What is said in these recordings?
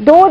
2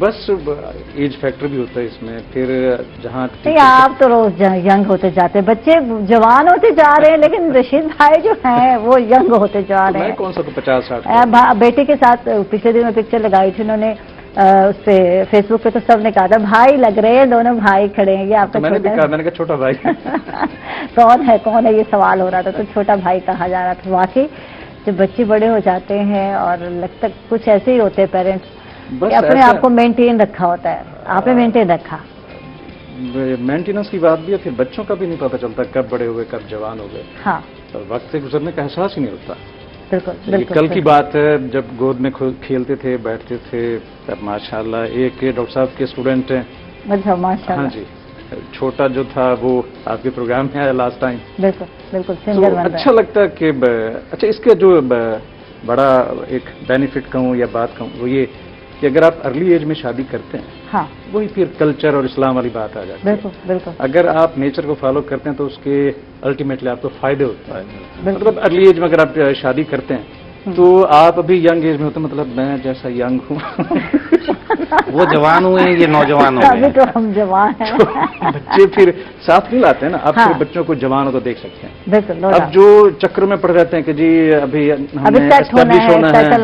بس age factor بھی ہوتا ہے اس میں. پھر جہاں نہیں آپ تو روز ینگ ہوتے جاتے ہیں, بچے جوان ہوتے جا رہے ہیں, لیکن رشید بھائی جو ہیں وہ ینگ ہوتے جا رہے ہیں. کون سا تو 50-60 بیٹے کے ساتھ پچھلے دن میں پکچر لگائی تھی انہوں نے اس پہ فیس بک پہ, تو سب نے کہا تھا بھائی لگ رہے ہیں, دونوں بھائی کھڑے ہیں. یہ آپ کا میں نے کہا چھوٹا بھائی کون ہے یہ سوال ہو رہا تھا, تو چھوٹا بھائی کہا جا رہا تھا. واقعی جب بچے بڑے ہو جاتے ہیں اور لگتا کچھ ایسے ہی ہوتے ہیں پیرنٹس کہ اپنے آپ کو مینٹین رکھا ہوتا ہے. آپ نے مینٹین رکھا. مینٹیننس کی بات بھی ہے, پھر بچوں کا بھی نہیں پتہ چلتا کب بڑے ہوئے کب جوان ہو گئے. ہاں, وقت سے گزرنے کا احساس ہی نہیں ہوتا. بالکل. کل کی بات ہے جب گود میں کھیلتے تھے, بیٹھتے تھے, تب ماشاءاللہ ایک ڈاکٹر صاحب کے اسٹوڈنٹ ہیں. ہاں جی, چھوٹا جو تھا وہ آپ کے پروگرام میں آیا لاسٹ ٹائم. بالکل سنگر. اچھا لگتا ہے کہ اچھا اس کا جو بڑا ایک بینیفٹ کہوں یا بات کہوں وہ یہ کہ اگر آپ ارلی ایج میں شادی کرتے ہیں, ہاں, وہی پھر کلچر اور اسلام والی بات آ جاتی ہے. بالکل. اگر آپ نیچر کو فالو کرتے ہیں تو اس کے الٹیمیٹلی آپ کو فائدے ہوتے ہیں. مطلب ارلی ایج میں اگر آپ شادی کرتے ہیں تو آپ ابھی ینگ ایج میں ہوتے ہیں, مطلب میں جیسا ینگ ہوں وہ جوان ہوئے ہیں, یہ نوجوان ہو ابھی تو ہم جوان ہیں. بچے پھر ساتھ نہیں لاتے ہیں نا, آپ پھر بچوں کو جوان ہو تو دیکھ سکتے ہیں. بالکل. اب جو چکر میں پڑ جاتے ہیں کہ جی ابھی اسٹیبلش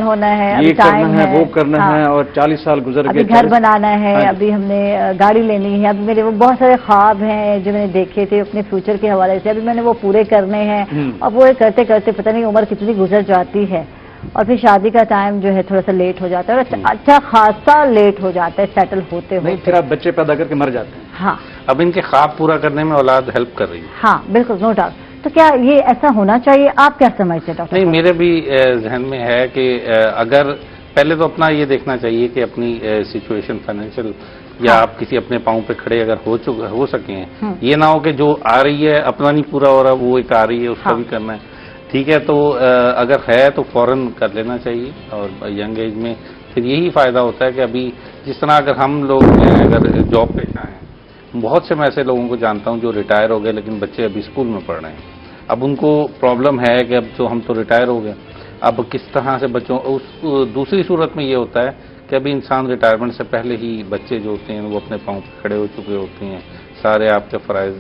ہونا ہے, یہ کرنا ہے, وہ کرنا ہے, اور 40 سال گزر گئے, گھر بنانا ہے, ابھی ہم نے گاڑی لینی ہے, ابھی میرے وہ بہت سارے خواب ہیں جو میں نے دیکھے تھے اپنے فیوچر کے حوالے سے, ابھی میں نے وہ پورے کرنے ہیں. اب وہ کرتے کرتے پتہ نہیں عمر کتنی گزر جاتی ہے, اور پھر شادی کا ٹائم جو ہے تھوڑا سا لیٹ ہو جاتا ہے, اور اچھا خاصا لیٹ ہو جاتا ہے سیٹل ہوتے ہوئے. پھر آپ بچے پیدا کر کے مر جاتے ہیں. ہاں, اب ان کے خواب پورا کرنے میں اولاد ہیلپ کر رہی ہے. ہاں بالکل, نو ڈاؤٹ. تو کیا یہ ایسا ہونا چاہیے, آپ کیا سمجھتے ہیں ڈاکٹر؟ نہیں, میرے بھی ذہن میں ہے کہ اگر پہلے تو اپنا یہ دیکھنا چاہیے کہ اپنی سچویشن فائنینشیل یا آپ کسی اپنے پاؤں پہ کھڑے اگر ہو سکے ہیں, یہ نہ ہو کہ جو آ رہی ہے اپنا نہیں پورا ہو رہا, وہ ایک آ رہی ہے اس کا بھی کرنا ہے. ٹھیک ہے, تو اگر ہے تو فوراً کر لینا چاہیے. اور ینگ ایج میں پھر یہی فائدہ ہوتا ہے کہ ابھی جس طرح اگر ہم لوگ اگر جاب پیشہ ہیں, بہت سے میں ایسے لوگوں کو جانتا ہوں جو ریٹائر ہو گئے لیکن بچے ابھی اسکول میں پڑھ رہے ہیں. اب ان کو پرابلم ہے کہ اب جو ہم تو ریٹائر ہو گئے, اب کس طرح سے بچوں, دوسری صورت میں یہ ہوتا ہے کہ ابھی انسان ریٹائرمنٹ سے پہلے ہی بچے جو ہوتے ہیں وہ اپنے پاؤں پہ کھڑے ہو چکے ہوتے ہیں, سارے آپ کے فرائض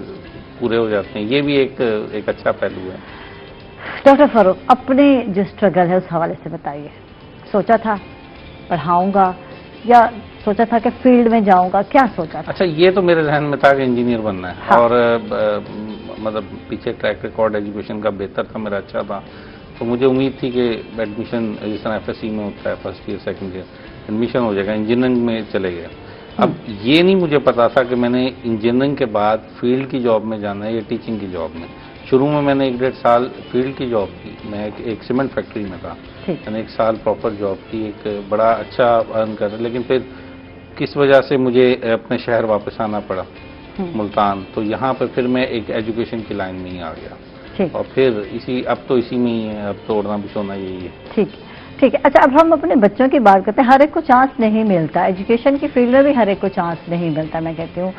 پورے ہو جاتے ہیں. یہ بھی ایک اچھا پہلو ہے. ڈاکٹر فاروق, اپنے جو اسٹرگل ہے اس حوالے سے بتائیے. سوچا تھا پڑھاؤں گا یا سوچا تھا کہ فیلڈ میں جاؤں گا, کیا سوچا تھا؟ اچھا, یہ تو میرے ذہن میں تھا کہ انجینئر بننا ہے. اور مطلب پیچھے ٹریک ریکارڈ ایجوکیشن کا بہتر تھا, میرا اچھا تھا, تو مجھے امید تھی کہ ایڈمیشن جس طرح FSC میں ہوتا ہے, first year second year admission ہو جائے گا, انجینئرنگ میں چلے گئے. اب یہ نہیں مجھے پتا تھا کہ میں نے انجینئرنگ کے بعد فیلڈ کی جاب میں جانا ہے یا ٹیچنگ کی جاب میں. شروع میں نے 1.5 سال فیلڈ کی جاب کی, میں ایک سیمنٹ فیکٹری میں تھا, میں نے 1 سال پراپر جاب کی, ایک بڑا اچھا ارن کر. لیکن پھر کس وجہ سے مجھے اپنے شہر واپس آنا پڑا, ملتان, تو یہاں پہ پھر میں ایک ایجوکیشن کی لائن میں ہی آ گیا, اور پھر اب تو اسی میں ہی ہے, اب تو اڑنا بچھونا یہی ہے. ٹھیک ہے. اچھا, اب ہم اپنے بچوں کی بات کرتے ہیں. ہر ایک کو چانس نہیں ملتا, ایجوکیشن کی فیلڈ میں بھی ہر ایک کو چانس نہیں ملتا. میں کہتی ہوں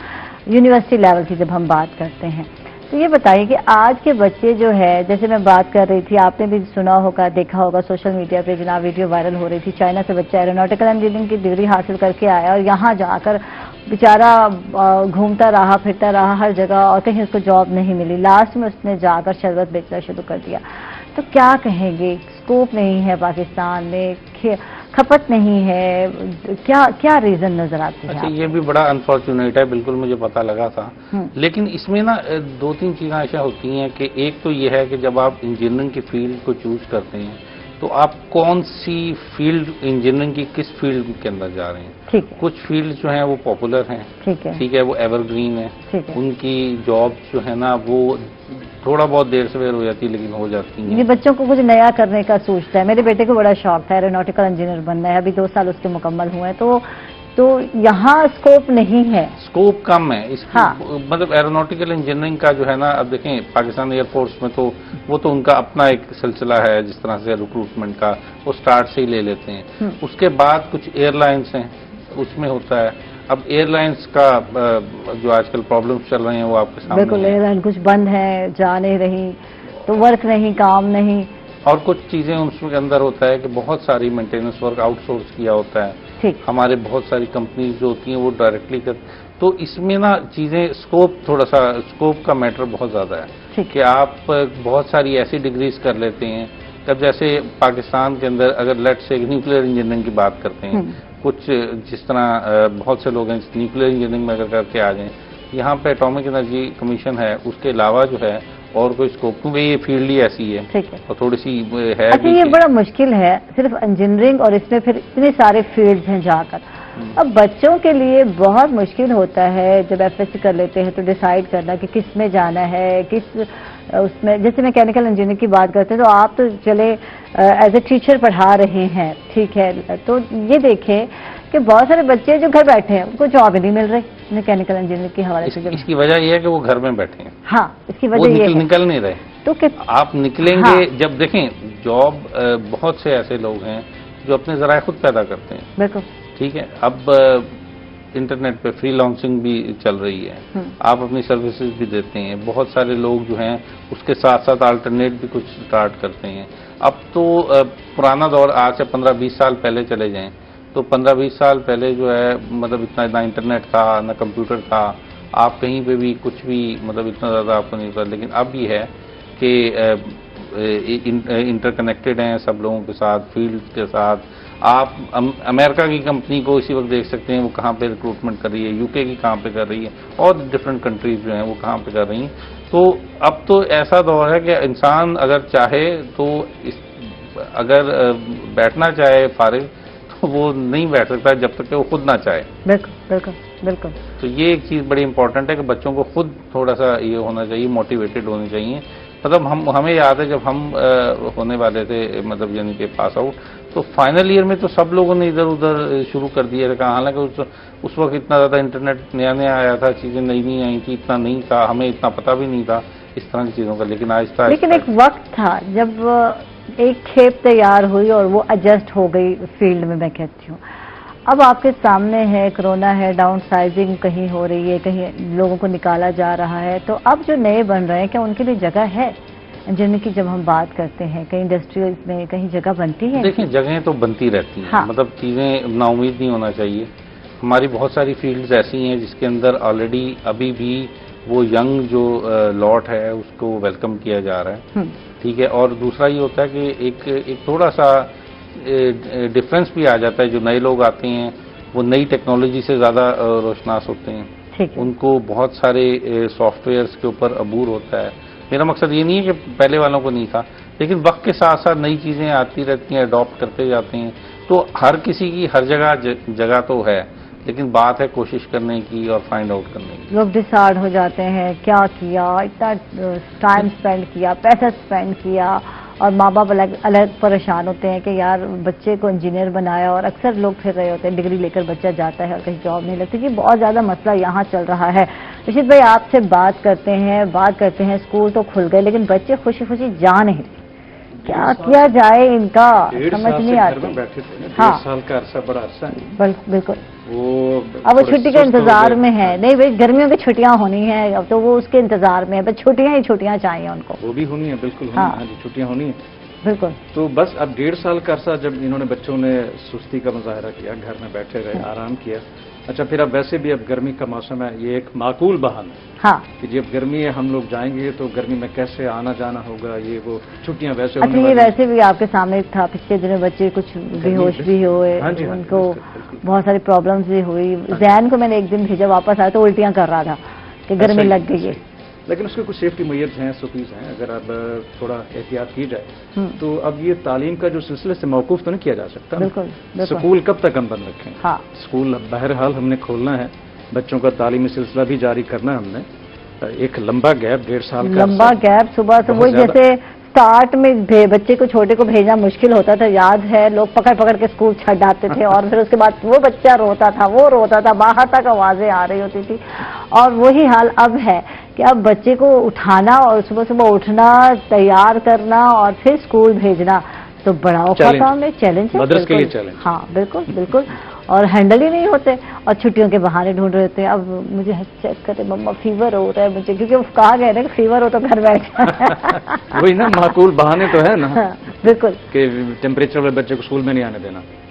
یونیورسٹی لیول کی جب ہم بات کرتے ہیں, تو یہ بتائیے کہ آج کے بچے جو ہے, جیسے میں بات کر رہی تھی, آپ نے بھی سنا ہوگا, دیکھا ہوگا سوشل میڈیا پہ جناب ویڈیو وائرل ہو رہی تھی, چائنا سے بچہ ایروناٹیکل انجینئرنگ کی ڈگری حاصل کر کے آیا, اور یہاں جا کر بیچارہ گھومتا رہا, پھرتا رہا ہر جگہ, اور کہیں اس کو جاب نہیں ملی. لاسٹ میں اس نے جا کر شربت بیچنا شروع کر دیا. تو کیا کہیں گے, اسکوپ نہیں ہے پاکستان میں, کھپت نہیں ہے, کیا ریزن نظر آتی ہے؟ اچھا, یہ بھی بڑا انفارچونیٹ ہے, بالکل مجھے پتا لگا تھا. لیکن اس میں نا 2-3 چیزیں ایسا ہوتی ہیں کہ ایک تو یہ ہے کہ جب آپ انجینئرنگ کی فیلڈ کو چوز کرتے ہیں تو آپ کون سی فیلڈ, انجینئرنگ کی کس فیلڈ کے اندر جا رہے ہیں. کچھ فیلڈ جو ہیں وہ پاپولر ہیں, ٹھیک ہے, وہ ایور گرین ہیں, ان کی جاب جو ہے نا وہ تھوڑا بہت دیر سے ہو جاتی ہے لیکن ہو جاتی ہیں. بچوں کو کچھ نیا کرنے کا سوچتا ہے. میرے بیٹے کو بڑا شوق تھا ایروناٹیکل انجینئر بننا ہے, ابھی 2 سال اس کے مکمل ہوئے ہیں, تو یہاں اسکوپ نہیں ہے, اسکوپ کم ہے اس مطلب ایروناٹیکل انجینئرنگ کا جو ہے نا. اب دیکھیں پاکستان ایئر فورس میں تو وہ تو ان کا اپنا ایک سلسلہ ہے, جس طرح سے ریکروٹمنٹ کا وہ سٹارٹ سے ہی لے لیتے ہیں. اس کے بعد کچھ ایئر لائنس ہیں, اس میں ہوتا ہے. اب ایئر لائنس کا جو آج کل پرابلمس چل رہے ہیں وہ آپ کے سامنے. بالکل, ایئر لائن کچھ بند ہے, جا نہیں رہی, تو ورک نہیں, کام نہیں. اور کچھ چیزیں اس کے اندر ہوتا ہے کہ بہت ساری مینٹیننس ورک آؤٹ سورس کیا ہوتا ہے, ٹھیک. ہمارے بہت ساری کمپنیز جو ہوتی ہیں وہ ڈائریکٹلی تو اس میں نا چیزیں اسکوپ کا میٹر بہت زیادہ ہے کہ آپ بہت ساری ایسی ڈگریز کر لیتے ہیں. اب جیسے پاکستان کے اندر اگر لیٹ سے نیوکلیر انجینئرنگ کی بات کرتے ہیں، کچھ جس طرح بہت سے لوگ ہیں نیوکلیر انجینئرنگ میں اگر کر کے آ جائیں، یہاں پہ اٹامک انرجی کمیشن ہے، اس کے علاوہ جو ہے اور کوئی اسکوپ کیونکہ یہ فیلڈ ہی ایسی ہے اور تھوڑی سی ہے. اچھا یہ بڑا مشکل ہے صرف انجینئرنگ اور اس میں پھر اتنے سارے فیلڈز ہیں جا کر. اب بچوں کے لیے بہت مشکل ہوتا ہے جب ایف ایس سی کر لیتے ہیں تو ڈیسائیڈ کرنا کہ کس میں جانا ہے، کس اس میں. جیسے میکینیکل انجینئرنگ کی بات کرتے ہیں تو آپ تو چلے ایز اے ٹیچر پڑھا رہے ہیں، ٹھیک ہے، تو یہ دیکھیں کہ بہت سارے بچے جو گھر بیٹھے ہیں ان کو جاب ہی نہیں مل رہی میکینیکل انجینئرنگ کے حوالے سے. اس کی وجہ یہ ہے کہ وہ گھر میں بیٹھے ہیں. ہاں اس کی وجہ یہ ہے نکل نہیں رہے. تو آپ نکلیں گے جب دیکھیں جاب بہت سے ایسے لوگ ہیں جو اپنے ذرائع خود پیدا کرتے ہیں. بالکل ٹھیک ہے. اب انٹرنیٹ پہ فری لانسنگ بھی چل رہی ہے، آپ اپنی سروسز بھی دیتے ہیں. بہت سارے لوگ جو ہیں اس کے ساتھ ساتھ آلٹرنیٹ بھی کچھ سٹارٹ کرتے ہیں. اب تو پرانا دور آج سے 15-20 سال پہلے چلے جائیں تو 15-20 سال پہلے جو ہے مطلب اتنا نہ انٹرنیٹ تھا نہ کمپیوٹر تھا، آپ کہیں پہ بھی کچھ بھی مطلب اتنا زیادہ آپ کو نہیں پتا. لیکن اب یہ ہے کہ انٹر کنیکٹڈ ہیں سب لوگوں کے ساتھ، فیلڈ کے ساتھ. آپ امریکہ کی کمپنی کو اسی وقت دیکھ سکتے ہیں وہ کہاں پہ ریکروٹمنٹ کر رہی ہے، یو کے کی کہاں پہ کر رہی ہے، اور ڈفرینٹ کنٹریز جو ہیں وہ کہاں پہ کر رہی ہیں. تو اب تو ایسا دور ہے کہ انسان اگر چاہے تو اگر بیٹھنا چاہے فارغ تو وہ نہیں بیٹھ سکتا جب تک کہ وہ خود نہ چاہے. بالکل بالکل بالکل. تو یہ ایک چیز بڑی امپورٹنٹ ہے کہ بچوں کو خود تھوڑا سا یہ ہونا چاہیے، موٹیویٹڈ ہونے چاہیے. مطلب ہمیں یاد ہے جب ہم ہونے والے تھے مطلب یعنی کہ پاس آؤٹ تو فائنل ایئر میں تو سب لوگوں نے ادھر ادھر شروع کر دیا تھا. حالانکہ اس وقت اتنا زیادہ انٹرنیٹ نیا نیا آیا تھا، چیزیں نئی نئی آئی تھی، اتنا نہیں تھا، ہمیں اتنا پتہ بھی نہیں تھا اس طرح کی چیزوں کا. لیکن آہستہ لیکن ایک وقت تھا جب ایک کھیپ تیار ہوئی اور وہ ایڈجسٹ ہو گئی فیلڈ میں کہتی ہوں. اب آپ کے سامنے ہے کرونا ہے، ڈاؤن سائزنگ کہیں ہو رہی ہے، کہیں لوگوں کو نکالا جا رہا ہے. تو اب جو نئے بن رہے ہیں کیا ان کے لیے جگہ ہے انجینئرنگ کی؟ جب ہم بات کرتے ہیں کہیں انڈسٹریز میں کہیں جگہ بنتی ہے؟ دیکھیں جگہیں تو بنتی رہتی ہیں، مطلب چیزیں نا امید نہیں ہونا چاہیے. ہماری بہت ساری فیلڈز ایسی ہیں جس کے اندر آلریڈی ابھی بھی وہ ینگ جو لاٹ ہے اس کو ویلکم کیا جا رہا ہے. ٹھیک ہے. اور دوسرا یہ ہوتا ہے کہ ایک تھوڑا سا ڈفرینس بھی آ جاتا ہے. جو نئے لوگ آتے ہیں وہ نئی ٹیکنالوجی سے زیادہ روشناس ہوتے ہیں، ان کو بہت سارے سافٹ ویئرس کے اوپر عبور ہوتا ہے. میرا مقصد یہ نہیں ہے کہ پہلے والوں کو نہیں تھا، لیکن وقت کے ساتھ ساتھ نئی چیزیں آتی رہتی ہیں، اڈاپٹ کرتے جاتے ہیں. تو ہر کسی کی ہر جگہ تو ہے، لیکن بات ہے کوشش کرنے کی اور فائنڈ آؤٹ کرنے کی. لوگ ڈسارڈ ہو جاتے ہیں، کیا کیا، اتنا ٹائم سپینڈ کیا، پیسہ سپینڈ کیا، اور ماں باپ الگ پریشان ہوتے ہیں کہ یار بچے کو انجینئر بنایا. اور اکثر لوگ پھر رہے ہوتے ہیں ڈگری لے کر بچہ جاتا ہے اور کہیں جاب نہیں لگتی. یہ بہت زیادہ مسئلہ یہاں چل رہا ہے. رشید بھائی آپ سے بات کرتے ہیں اسکول تو کھل گئے لیکن بچے خوشی خوشی جا نہیں رہے. کیا کیا جائے ان کا سمجھ نہیں آتی. 1.5 سال کا عرصہ بڑا عرصہ ہے. بالکل. اب وہ چھٹی کے انتظار میں ہے. نہیں بھائی گرمیوں کی چھٹیاں ہونی ہیں اب تو وہ اس کے انتظار میں ہے. بس چھٹیاں ہی چھٹیاں چاہیے ان کو. وہ بھی ہونی ہے بالکل. ہاں جی چھٹیاں ہونی ہیں بالکل. تو بس اب 1.5 سال کا عرصہ جب انہوں نے بچوں نے سستی کا مظاہرہ کیا، گھر میں بیٹھے رہے، آرام کیا. اچھا پھر اب ویسے بھی اب گرمی کا موسم ہے، یہ ایک معقول بہانہ ہے کہ جب گرمی ہے ہم لوگ جائیں گے تو گرمی میں کیسے آنا جانا ہوگا، یہ وہ چھٹیاں ویسے. اچھا یہ ویسے بھی آپ کے سامنے تھا پچھلے دنوں بچے کچھ بے ہوش بھی ہوئے، ان کو بہت ساری پرابلمز بھی ہوئی. ذہن کو میں نے ایک دن بھیجا واپس آیا تو الٹیاں کر رہا تھا کہ گرمی لگ گئی ہے. لیکن اس کے کچھ سیفٹی میئرز ہیں، سوپیز ہیں، اگر اب تھوڑا احتیاط کی جائے تو اب یہ تعلیم کا جو سلسلے سے موقوف تو نہیں کیا جا سکتا. بالکل. اسکول کب تک ہم بند رکھیں؟ ہاں اسکول بہرحال ہم نے کھولنا ہے، بچوں کا تعلیمی سلسلہ بھی جاری کرنا ہے. ہم نے ایک لمبا گیپ 1.5 سال کا لمبا گیپ. صبح سے وہی جیسے اسٹارٹ میں بچے کو چھوٹے کو بھیجنا مشکل ہوتا تھا، یاد ہے لوگ پکڑ پکڑ کے اسکول چھڈ آتے تھے اور پھر اس کے بعد وہ بچہ روتا تھا، باہر تک آوازیں آ رہی ہوتی تھی. اور وہی حال اب ہے کہ اب بچے کو اٹھانا اور صبح اٹھنا، تیار کرنا اور پھر اسکول بھیجنا تو بڑا اوکھا کام ہے، چیلنج ہے. ہاں بالکل. اور ہینڈل ہی نہیں ہوتے اور چھٹیوں کے بہانے ڈھونڈ رہے ہوتے ہیں. اب مجھے چیک کرتے مما فیور ہو رہا ہے مجھے، کیونکہ وہ کہا گیا نا کہ فیور ہو تو گھر بیٹھ. وہی نا معقول بہانے تو ہے نا. بالکل کہ ٹیمپریچر والے بچے کو اسکول میں نہیں آنے دینا.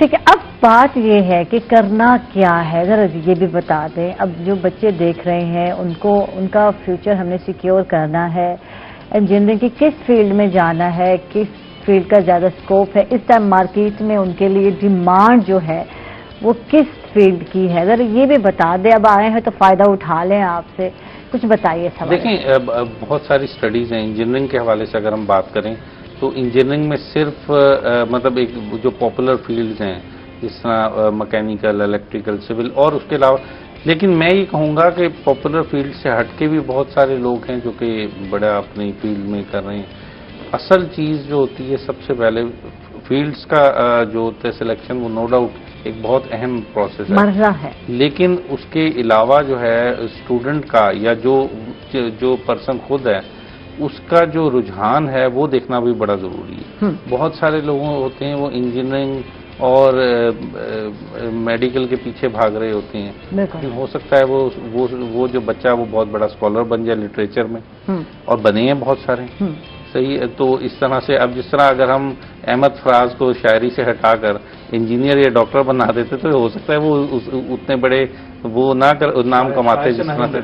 ٹھیک ہے، اب بات یہ ہے کہ کرنا کیا ہے، ذرا یہ بھی بتا دیں. اب جو بچے دیکھ رہے ہیں ان کا فیوچر ہم نے سیکیور کرنا ہے، انجینئرنگ کی کس فیلڈ میں جانا ہے، کس فیلڈ کا زیادہ اسکوپ ہے اس ٹائم مارکیٹ میں، ان کے لیے ڈیمانڈ جو ہے وہ کس فیلڈ کی ہے، ذرا یہ بھی بتا دیں. اب آئے ہیں تو فائدہ اٹھا لیں، آپ سے کچھ بتائیے. دیکھیں بہت ساری اسٹڈیز ہیں انجینئرنگ کے حوالے سے. اگر ہم بات کریں تو انجینئرنگ میں صرف مطلب ایک جو پاپولر فیلڈز ہیں جس طرح مکینیکل، الیکٹریکل، سول اور اس کے علاوہ، لیکن میں یہ کہوں گا کہ پاپولر فیلڈ سے ہٹ کے بھی بہت سارے لوگ ہیں جو کہ بڑا اپنی فیلڈ میں کر رہے ہیں. اصل چیز جو ہوتی ہے سب سے پہلے فیلڈز کا جو ہوتا ہے سلیکشن، وہ نو ڈاؤٹ ایک بہت اہم پروسیس ہے، لیکن اس کے علاوہ جو ہے اسٹوڈنٹ کا یا جو پرسن خود ہے اس کا جو رجحان ہے وہ دیکھنا بھی بڑا ضروری ہے. بہت سارے لوگ ہوتے ہیں وہ انجینئرنگ اور میڈیکل کے پیچھے بھاگ رہے ہوتے ہیں، لیکن ہو سکتا ہے وہ جو بچہ وہ بہت بڑا اسکالر بن جائے لٹریچر میں، اور بنے ہیں بہت سارے. صحیح ہے. تو اس طرح سے اب جس طرح اگر ہم احمد فراز کو شاعری سے ہٹا کر انجینئر یا ڈاکٹر بنا دیتے تو ہو سکتا ہے وہ اتنے بڑے وہ نام کماتے جس طرح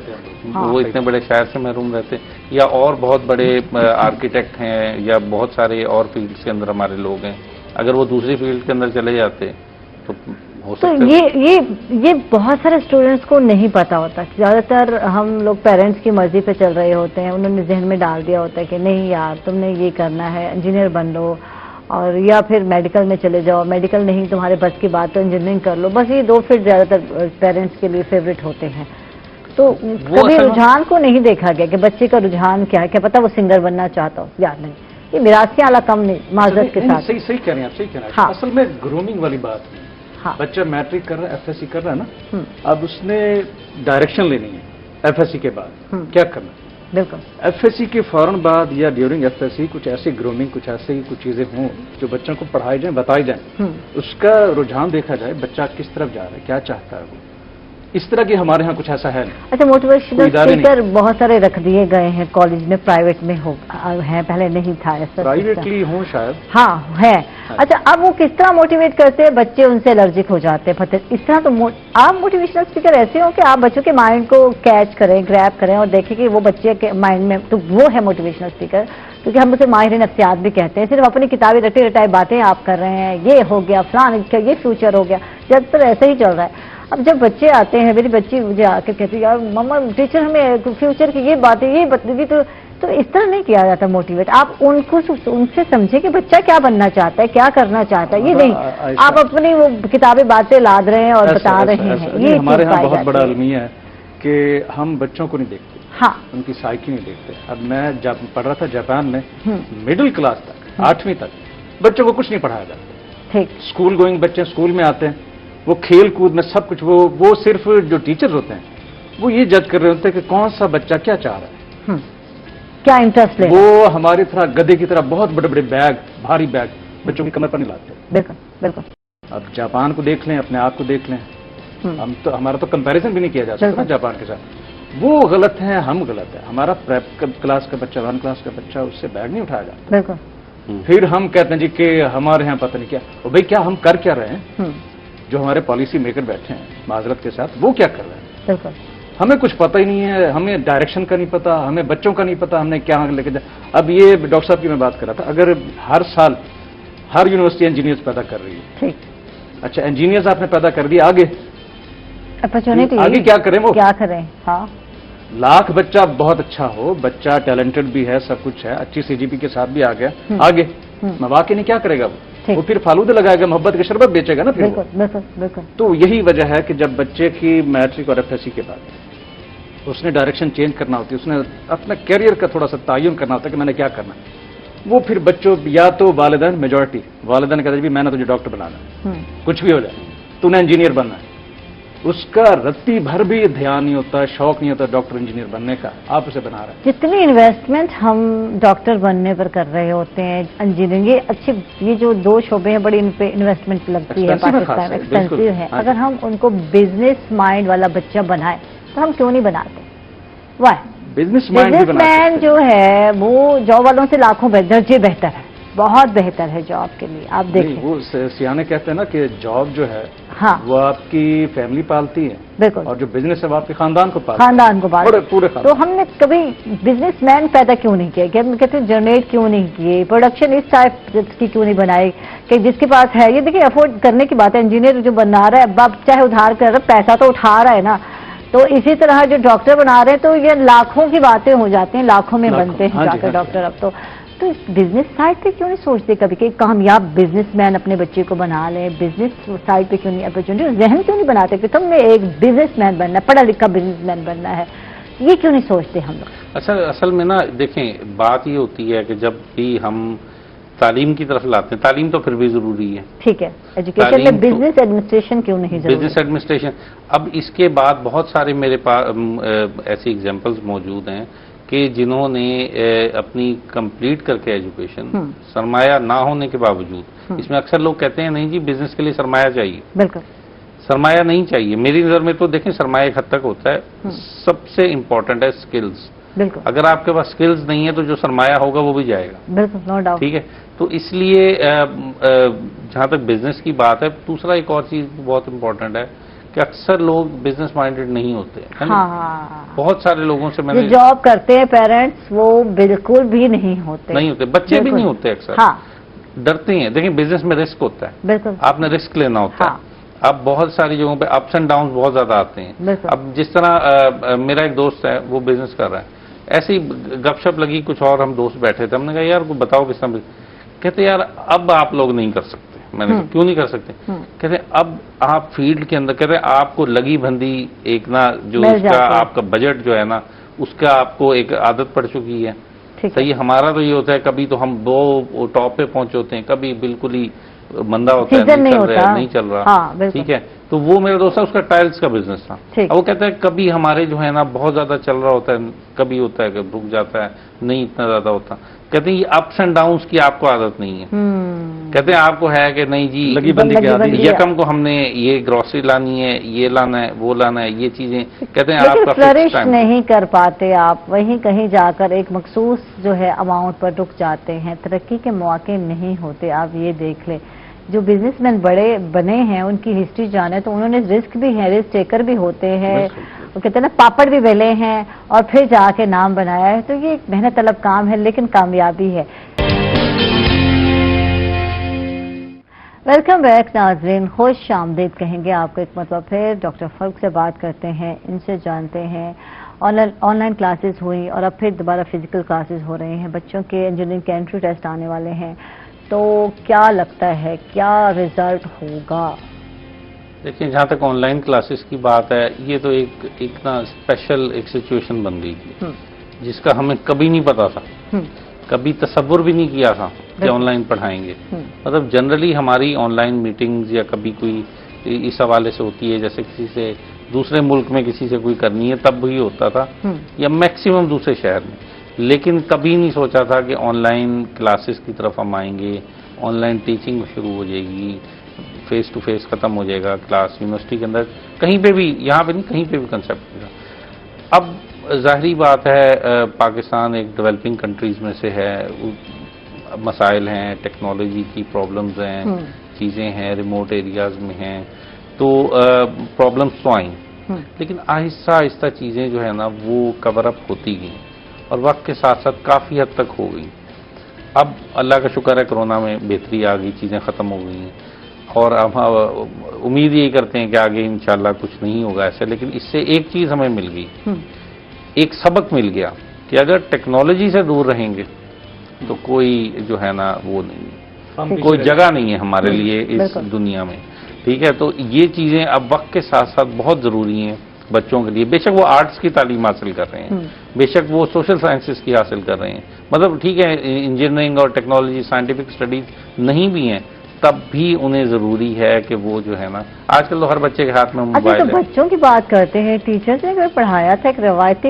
وہ اتنے بڑے شاعر سے محروم رہتے. یا اور بہت بڑے آرکیٹیکٹ ہیں یا بہت سارے اور فیلڈز کے اندر ہمارے لوگ ہیں، اگر وہ دوسری فیلڈ کے اندر چلے جاتے تو ہو سکتا ہے. یہ بہت سارے اسٹوڈنٹس کو نہیں پتا ہوتا. زیادہ تر ہم لوگ پیرنٹس کی مرضی پہ چل رہے ہوتے ہیں، انہوں نے ذہن میں ڈال دیا ہوتا ہے کہ نہیں یار تم نے یہ کرنا ہے، انجینئر بن لو، اور یا پھر میڈیکل میں چلے جاؤ، میڈیکل نہیں تمہارے بس کی بات تو انجینئرنگ کر لو. بس یہ دو فیلڈ زیادہ تر پیرنٹس کے لیے فیوریٹ ہوتے ہیں. تو کبھی رجحان کو نہیں دیکھا گیا کہ بچے کا رجحان کیا ہے، کیا پتا وہ سنگر بننا چاہتا ہو یا نہیں. یہ میراثی اعلیٰ کم نہیں، معذرت کے ساتھ. صحیح کہہ رہے ہیں آپ، صحیح کہہ رہے ہیں. اصل میں گرومنگ والی بات ہے. بچہ میٹرک کر رہا ہے، ایف ایس سی کر رہا ہے نا، اب اس نے ڈائریکشن لینی ہے. ایف ایس سی کے بعد کیا کرنا ہے؟ بالکل ایف ایس سی کے فوراً بعد یا ڈیورنگ ایف ایس سی کچھ ایسی گرومنگ، کچھ ایسی کچھ چیزیں ہوں جو بچوں کو پڑھائی جائیں، بتائی جائیں، اس کا رجحان دیکھا جائے بچہ کس طرف جا رہا ہے، کیا چاہتا ہے وہ. اس طرح کی ہمارے ہاں کچھ ایسا ہے نہیں. اچھا، موٹیویشنل اسپیکر بہت سارے رکھ دیے گئے ہیں کالج میں، پرائیویٹ میں ہیں، پہلے نہیں تھا ایسا. پرائیویٹلی ہوں شاید. ہاں ہے. اچھا، اب وہ کس طرح موٹیویٹ کرتے ہیں؟ بچے ان سے الرجک ہو جاتے ہیں. اس طرح تو آپ موٹیویشنل اسپیکر ایسے ہوں کہ آپ بچوں کے مائنڈ کو کیچ کریں، گریب کریں اور دیکھیں کہ وہ بچے کے مائنڈ میں، تو وہ ہے موٹیویشنل اسپیکر. کیونکہ ہم اسے ماہر نفسیات بھی کہتے ہیں. صرف اپنی کتابیں رٹے رٹائے باتیں آپ کر رہے ہیں، یہ ہو گیا فلان، یہ فیوچر ہو گیا، جب تک ایسا ہی چل رہا ہے. اب جب بچے آتے ہیں، میری بچی مجھے آ کے کہتی ہے یار مما ٹیچر ہمیں فیوچر کی یہ باتیں یہ بتا دی، تو اس طرح نہیں کیا جاتا موٹیویٹ. آپ ان سے سمجھیں کہ بچہ کیا بننا چاہتا ہے، کیا کرنا چاہتا ہے. یہ نہیں آپ اپنی وہ کتابیں باتیں لاد رہے ہیں اور بتا رہے ہیں. یہ ہمارے یہاں بہت بڑا المیہ ہے کہ ہم بچوں کو نہیں دیکھتے، ان کی سائیکی نہیں دیکھتے. اب میں جب پڑھ رہا تھا جاپان میں، مڈل کلاس تک 8ویں تک بچوں کو کچھ نہیں پڑھایا جاتا. اسکول گوئنگ بچے اسکول میں آتے ہیں، وہ کھیل کود میں سب کچھ، وہ صرف جو ٹیچر ہوتے ہیں وہ یہ جج کر رہے ہوتے ہیں کہ کون سا بچہ کیا چاہ رہا ہے، کیا انٹرسٹ لے. وہ ہماری طرح گدے کی طرح بہت بڑے بڑے بیگ، بھاری بیگ بچوں کی کمر پر نہیں لاتے. بالکل بالکل. اب جاپان کو دیکھ لیں، اپنے آپ کو دیکھ لیں. ہمارا تو کمپیریزن بھی نہیں کیا جا سکتا جاپان کے ساتھ. وہ غلط ہیں، ہم غلط ہیں. ہمارا پریپ کلاس کا بچہ، 1 کلاس کا بچہ، اس سے بیگ نہیں اٹھایا جاتا. بالکل. پھر ہم کہتے ہیں جی کہ ہمارے یہاں پتہ نہیں کیا. بھائی کیا ہم کر کیا رہے ہیں؟ جو ہمارے پالیسی میکر بیٹھے ہیں معذرت کے ساتھ، وہ کیا کر رہے ہیں؟ بالکل. ہمیں کچھ پتہ ہی نہیں ہے. ہمیں ڈائریکشن کا نہیں پتا، ہمیں بچوں کا نہیں پتا، ہم نے کیا لے کے جائے. اب یہ ڈاکٹر صاحب کی میں بات کر رہا تھا، اگر ہر سال ہر یونیورسٹی انجینئرز پیدا کر رہی ہے. ٹھیک. اچھا، انجینئرز آپ نے پیدا کر دیا، آگے کیا کریں؟ وہ کیا کریں؟ ہاں، لاکھ بچہ بہت اچھا ہو، بچہ ٹیلنٹڈ بھی ہے، سب کچھ ہے، اچھی سی جی پی کے ساتھ بھی آ گیا، آگے مواقع نہیں، کیا کرے گا وہ پھر فالودہ لگائے گا، محبت کے شربت بیچے گا نا پھر. بالکل. تو یہی وجہ ہے کہ جب بچے کی میٹرک اور ایف ایس سی کے بعد اس نے ڈائریکشن چینج کرنا ہوتی ہے، اس نے اپنا کیریئر کا تھوڑا سا تعین کرنا ہوتا ہے کہ میں نے کیا کرنا ہے. وہ پھر بچوں یا تو والدین، میجورٹی والدین کہتے ہیں میں نے تجھے ڈاکٹر بنانا ہے، کچھ بھی ہو جائے تو نے انجینئر بننا ہے. اس کا رتی بھر بھی دھیان نہیں ہوتا، شوق نہیں ہوتا ڈاکٹر انجینئر بننے کا. آپ اسے بنا رہے ہیں. جتنی انویسٹمنٹ ہم ڈاکٹر بننے پر کر رہے ہوتے ہیں، انجینئرنگ، یہ جو 2 شعبے ہیں، بڑی ان پہ انویسٹمنٹ لگتی ہے، پاکستان ایکسپینسو ہے. اگر ہم ان کو بزنس مائنڈ والا بچہ بنائیں تو ہم کیوں نہیں بناتے؟ وائی؟ بزنس مین جو ہے وہ جاب والوں سے لاکھوں درجے بہتر ہے. بہت بہتر ہے جاب کے لیے. آپ دیکھیں وہ سیانے کہتے ہیں نا کہ جاب جو ہے ہاں وہ آپ کی فیملی پالتی ہے بالکل, اور جو بزنس ہے وہ آپ کے خاندان کو پالتا ہے. خاندان کو پالتا ہے. پورے تو ہم نے کبھی بزنس مین پیدا کیوں نہیں کیا, کہتے ہیں جنریٹ کیوں نہیں کیے, پروڈکشن اس ٹائپ کی کیوں نہیں بنائی کہ جس کے پاس ہے. یہ دیکھیں افورڈ کرنے کی بات ہے, انجینئر جو بنا رہا ہے اب چاہے ادھار کر رہا ہے پیسہ تو اٹھا رہا ہے نا. تو اسی طرح جو ڈاکٹر بنا رہے ہیں تو یہ لاکھوں کی باتیں ہو جاتی ہیں, لاکھوں میں بنتے ہیں جا کر ڈاکٹر. اب تو بزنس سائڈ پہ کیوں نہیں سوچتے کبھی کہ کامیاب بزنس مین اپنے بچے کو بنا لیں, بزنس سائڈ پہ کیوں نہیں اپرچونٹی ذہن کیوں نہیں بناتے کہ تم نے ایک بزنس مین بننا ہے, پڑھا لکھا بزنس مین بننا ہے, یہ کیوں نہیں سوچتے ہم لوگ؟ اصل میں نا دیکھیں بات یہ ہوتی ہے کہ جب بھی ہم تعلیم کی طرف لاتے ہیں, تعلیم تو پھر بھی ضروری ہے, ٹھیک ہے, ایجوکیشن میں بزنس ایڈمنسٹریشن کیوں نہیں ضروری؟ Business administration. اب اس کے بعد بہت سارے میرے پاس ایسی ایگزامپلز موجود ہیں کہ جنہوں نے اپنی کمپلیٹ کر کے ایجوکیشن سرمایہ نہ ہونے کے باوجود, اس میں اکثر لوگ کہتے ہیں نہیں جی بزنس کے لیے سرمایہ چاہیے. بالکل سرمایہ نہیں چاہیے, میری نظر میں تو دیکھیں سرمایہ ایک حد تک ہوتا ہے, سب سے امپورٹنٹ ہے سکلز. بالکل, اگر آپ کے پاس سکلز نہیں ہے تو جو سرمایہ ہوگا وہ بھی جائے گا. بالکل, نو ڈاؤٹ. ٹھیک ہے, تو اس لیے جہاں تک بزنس کی بات ہے, دوسرا ایک اور چیز بہت امپورٹنٹ ہے کہ اکثر لوگ بزنس مائنڈیڈ نہیں ہوتے. بہت سارے لوگوں سے میں نے جاب کرتے ہیں پیرنٹس وہ بالکل بھی نہیں ہوتے, بچے بھی نہیں ہوتے, اکثر ڈرتے ہیں. دیکھیں بزنس میں رسک ہوتا ہے, بالکل آپ نے رسک لینا ہوتا ہے. اب بہت ساری جگہوں پہ اپس اینڈ ڈاؤن بہت زیادہ آتے ہیں. اب جس طرح میرا ایک دوست ہے وہ بزنس کر رہا ہے, ایسی گپ شپ لگی کچھ اور, ہم دوست بیٹھے تھے, ہم نے کہا یار بتاؤ کس طرح. کہتے یار اب آپ لوگ نہیں کر سکتے. میں نے کہا کیوں نہیں کر سکتے؟ کہتے اب آپ فیلڈ کے اندر, کہتے آپ کو لگی بندی ایک نا جو اس کا آپ کا بجٹ جو ہے نا اس کا آپ کو ایک عادت پڑ چکی ہے. صحیح, ہمارا تو یہ ہوتا ہے کبھی تو ہم وہ ٹاپ پہ پہنچے ہوتے ہیں, کبھی بالکل ہی مندہ ہوتا ہے, نہیں چل رہا. ٹھیک ہے, تو وہ میرا دوست ہے, اس کا ٹائلز کا بزنس تھا. وہ کہتا ہے کبھی ہمارے جو ہے نا بہت زیادہ چل رہا ہوتا ہے, کبھی ہوتا ہے کہ رک جاتا ہے, نہیں اتنا زیادہ ہوتا. کہتے ہیں یہ اپس اینڈ ڈاؤنس کی آپ کو عادت نہیں ہے. کہتے ہیں آپ کو ہے کہ نہیں جی لگی بندی کی عادت, یکم کو ہم نے یہ گروسری لانی ہے, یہ لانا ہے, وہ لانا ہے, یہ چیزیں. کہتے ہیں آپ کا فلرش نہیں کر پاتے, آپ وہیں کہیں جا کر ایک مخصوص جو ہے اماؤنٹ پر رک جاتے ہیں, ترقی کے مواقع نہیں ہوتے. آپ یہ دیکھ لیں جو بزنس مین بڑے بنے ہیں ان کی ہسٹری جانے تو انہوں نے رسک بھی ہے, رسک ٹیکر بھی ہوتے ہیں, وہ کہتے ہیں نا پاپڑ بھی بیلے ہیں اور پھر جا کے نام بنایا ہے. تو یہ ایک محنت طلب کام ہے لیکن کامیابی ہے. ویلکم بیک ناظرین, خوش آمدید کہیں گے آپ کو ایک مرتبہ پھر. ڈاکٹر فلک سے بات کرتے ہیں, ان سے جانتے ہیں. آن لائن کلاسز ہوئی اور اب پھر دوبارہ فزیکل کلاسز ہو رہے ہیں, بچوں کے انجینئرنگ کے انٹری ٹیسٹ آنے والے ہیں, تو کیا لگتا ہے کیا رزلٹ ہوگا؟ دیکھیں جہاں تک آن لائن کلاسز کی بات ہے, یہ تو ایک نا اسپیشل ایک سچویشن بن گئی تھی جس کا ہمیں کبھی نہیں پتا تھا, کبھی تصور بھی نہیں کیا تھا کہ آن لائن پڑھائیں گے. مطلب جنرلی ہماری آن لائن میٹنگز یا کبھی کوئی اس حوالے سے ہوتی ہے جیسے کسی سے دوسرے ملک میں کسی سے کوئی کرنی ہے تب بھی ہوتا تھا, یا میکسیمم دوسرے شہر میں. لیکن کبھی نہیں سوچا تھا کہ آن لائن کلاسز کی طرف ہم آئیں گے, آن لائن ٹیچنگ شروع ہو جائے گی, فیس ٹو فیس ختم ہو جائے گا کلاس. یونیورسٹی کے اندر کہیں پہ بھی, یہاں پہ نہیں کہیں پہ بھی کنسیپٹ ہوگا. اب ظاہری بات ہے پاکستان ایک ڈیولپنگ کنٹریز میں سے ہے, مسائل ہیں, ٹیکنالوجی کی پرابلمز ہیں, چیزیں ہیں, ریموٹ ایریاز میں ہیں, تو پرابلمز تو آئیں, لیکن آہستہ آہستہ چیزیں جو ہے نا وہ کور اپ ہوتی گئیں اور وقت کے ساتھ ساتھ کافی حد تک ہو گئی. اب اللہ کا شکر ہے کرونا میں بہتری آ گئی, چیزیں ختم ہو گئی ہیں اور اب امید یہی کرتے ہیں کہ آگے انشاءاللہ کچھ نہیں ہوگا ایسے. لیکن اس سے ایک چیز ہمیں مل گئی, ایک سبق مل گیا کہ اگر ٹیکنالوجی سے دور رہیں گے تو کوئی جو ہے نا وہ نہیں, کوئی جگہ نہیں ہے ہمارے لیے اس دنیا میں. ٹھیک ہے, تو یہ چیزیں اب وقت کے ساتھ ساتھ بہت ضروری ہیں بچوں کے لیے. بے شک وہ آرٹس کی تعلیم حاصل کر رہے ہیں, بے شک وہ سوشل سائنسز کی حاصل کر رہے ہیں, مطلب ٹھیک ہے انجینئرنگ اور ٹیکنالوجی سائنٹیفک اسٹڈیز نہیں بھی ہیں, تب بھی انہیں ضروری ہے کہ وہ جو ہے نا, آج کل تو ہر بچے کے ہاتھ میں موبائل ہے. تو بچوں کی بات کرتے ہیں, ٹیچرز نے اگر پڑھایا تھا ایک روایتی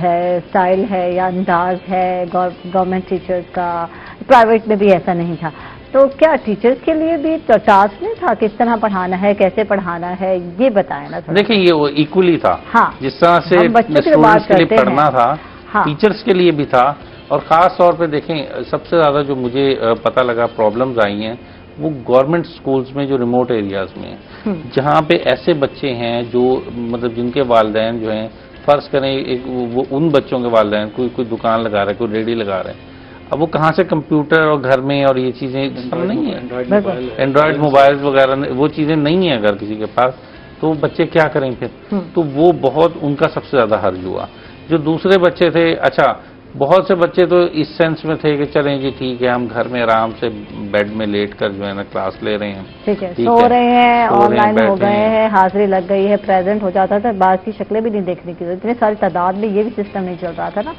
اسٹائل ہے یا انداز ہے گورنمنٹ ٹیچرز کا, پرائیویٹ میں بھی ایسا نہیں تھا, تو کیا ٹیچرز کے لیے بھی ٹاسک نہیں تھا کس طرح پڑھانا ہے, کیسے پڑھانا ہے, یہ بتائیں نا. دیکھیں یہ وہ ایکولی تھا, جس طرح سے اسٹوڈنٹس کے لیے پڑھنا تھا ٹیچرز کے لیے بھی تھا, اور خاص طور پہ دیکھیں سب سے زیادہ جو مجھے پتہ لگا پرابلمز آئی ہیں وہ گورنمنٹ سکولز میں جو ریموٹ ایریاز میں ہیں، جہاں پہ ایسے بچے ہیں جو مطلب جن کے والدین جو ہیں فرض کریں وہ ان بچوں کے والدین کوئی دکان لگا رہے ہیں، کوئی ریڈی لگا رہے ہیں، اب وہ کہاں سے کمپیوٹر اور گھر میں اور یہ چیزیں نہیں ہیں، اینڈرائڈ موبائل وغیرہ وہ چیزیں نہیں ہیں اگر کسی کے پاس، تو بچے کیا کریں پھر؟ تو وہ بہت ان کا سب سے زیادہ حرج ہوا۔ جو دوسرے بچے تھے، اچھا بہت سے بچے تو اس سینس میں تھے کہ چلیں جی ٹھیک ہے ہم گھر میں آرام سے بیڈ میں لیٹ کر جو ہے نا کلاس لے رہے ہیں، ٹھیک ہے، سو رہے ہیں، آن لائن ہو گئے ہیں، حاضری لگ گئی ہے، پریزنٹ ہو جاتا تھا، بعض کی شکلیں بھی نہیں دیکھنے کی ضرورت، اتنے ساری تعداد میں یہ بھی سسٹم نہیں چل رہا تھا نا،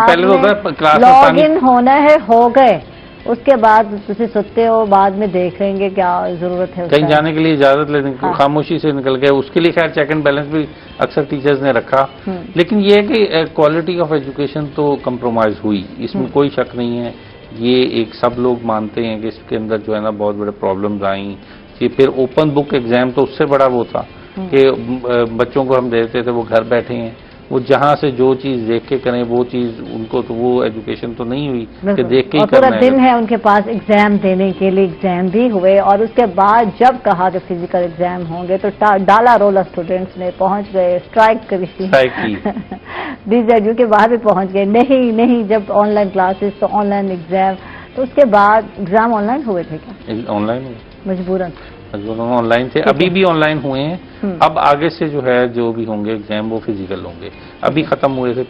پہلے تو کلاس لاگ ان ہونا ہے، ہو گئے، اس کے بعد تم سوتے ہو بعد میں دیکھ لیں گے کیا ضرورت ہے، کہیں جانے کے لیے اجازت لینے کی خاموشی سے نکل گئے، اس کے لیے خیر چیک اینڈ بیلنس بھی اکثر ٹیچرز نے رکھا، لیکن یہ ہے کہ کوالٹی آف ایجوکیشن تو کمپرومائز ہوئی، اس میں کوئی شک نہیں ہے، یہ ایک سب لوگ مانتے ہیں کہ اس کے اندر جو ہے نا بہت بڑے پرابلمز آئیں، یہ پھر اوپن بک ایگزام تو اس سے بڑا وہ تھا کہ بچوں کو ہم دیتے تھے وہ گھر بیٹھے ہیں، وہ جہاں سے جو چیز دیکھ کے کریں وہ چیز ان کو تو وہ ایجوکیشن تو نہیں ہوئی کہ دیکھ کے ہی کرنا ہے، پورا دن ہے ان کے پاس ایگزام دینے کے لیے، ایگزام بھی ہوئے اور اس کے بعد جب کہا کہ فزیکل ایگزام ہوں گے تو ڈالا رولا اسٹوڈینٹس نے پہنچ گئے، اسٹرائک کی DZU کے باہر بھی پہنچ گئے، نہیں جب آن لائن کلاسز تو آن لائن ایگزام، تو اس کے بعد ایگزام آن لائن ہوئے تھے کیا؟ آن لائن مجبوراً آن لائن تھے، ابھی بھی آن لائن ہوئے ہیں، اب آگے سے جو ہے جو بھی ہوں گے ایگزام وہ فزیکل ہوں گے، ابھی ختم ہوئے تھے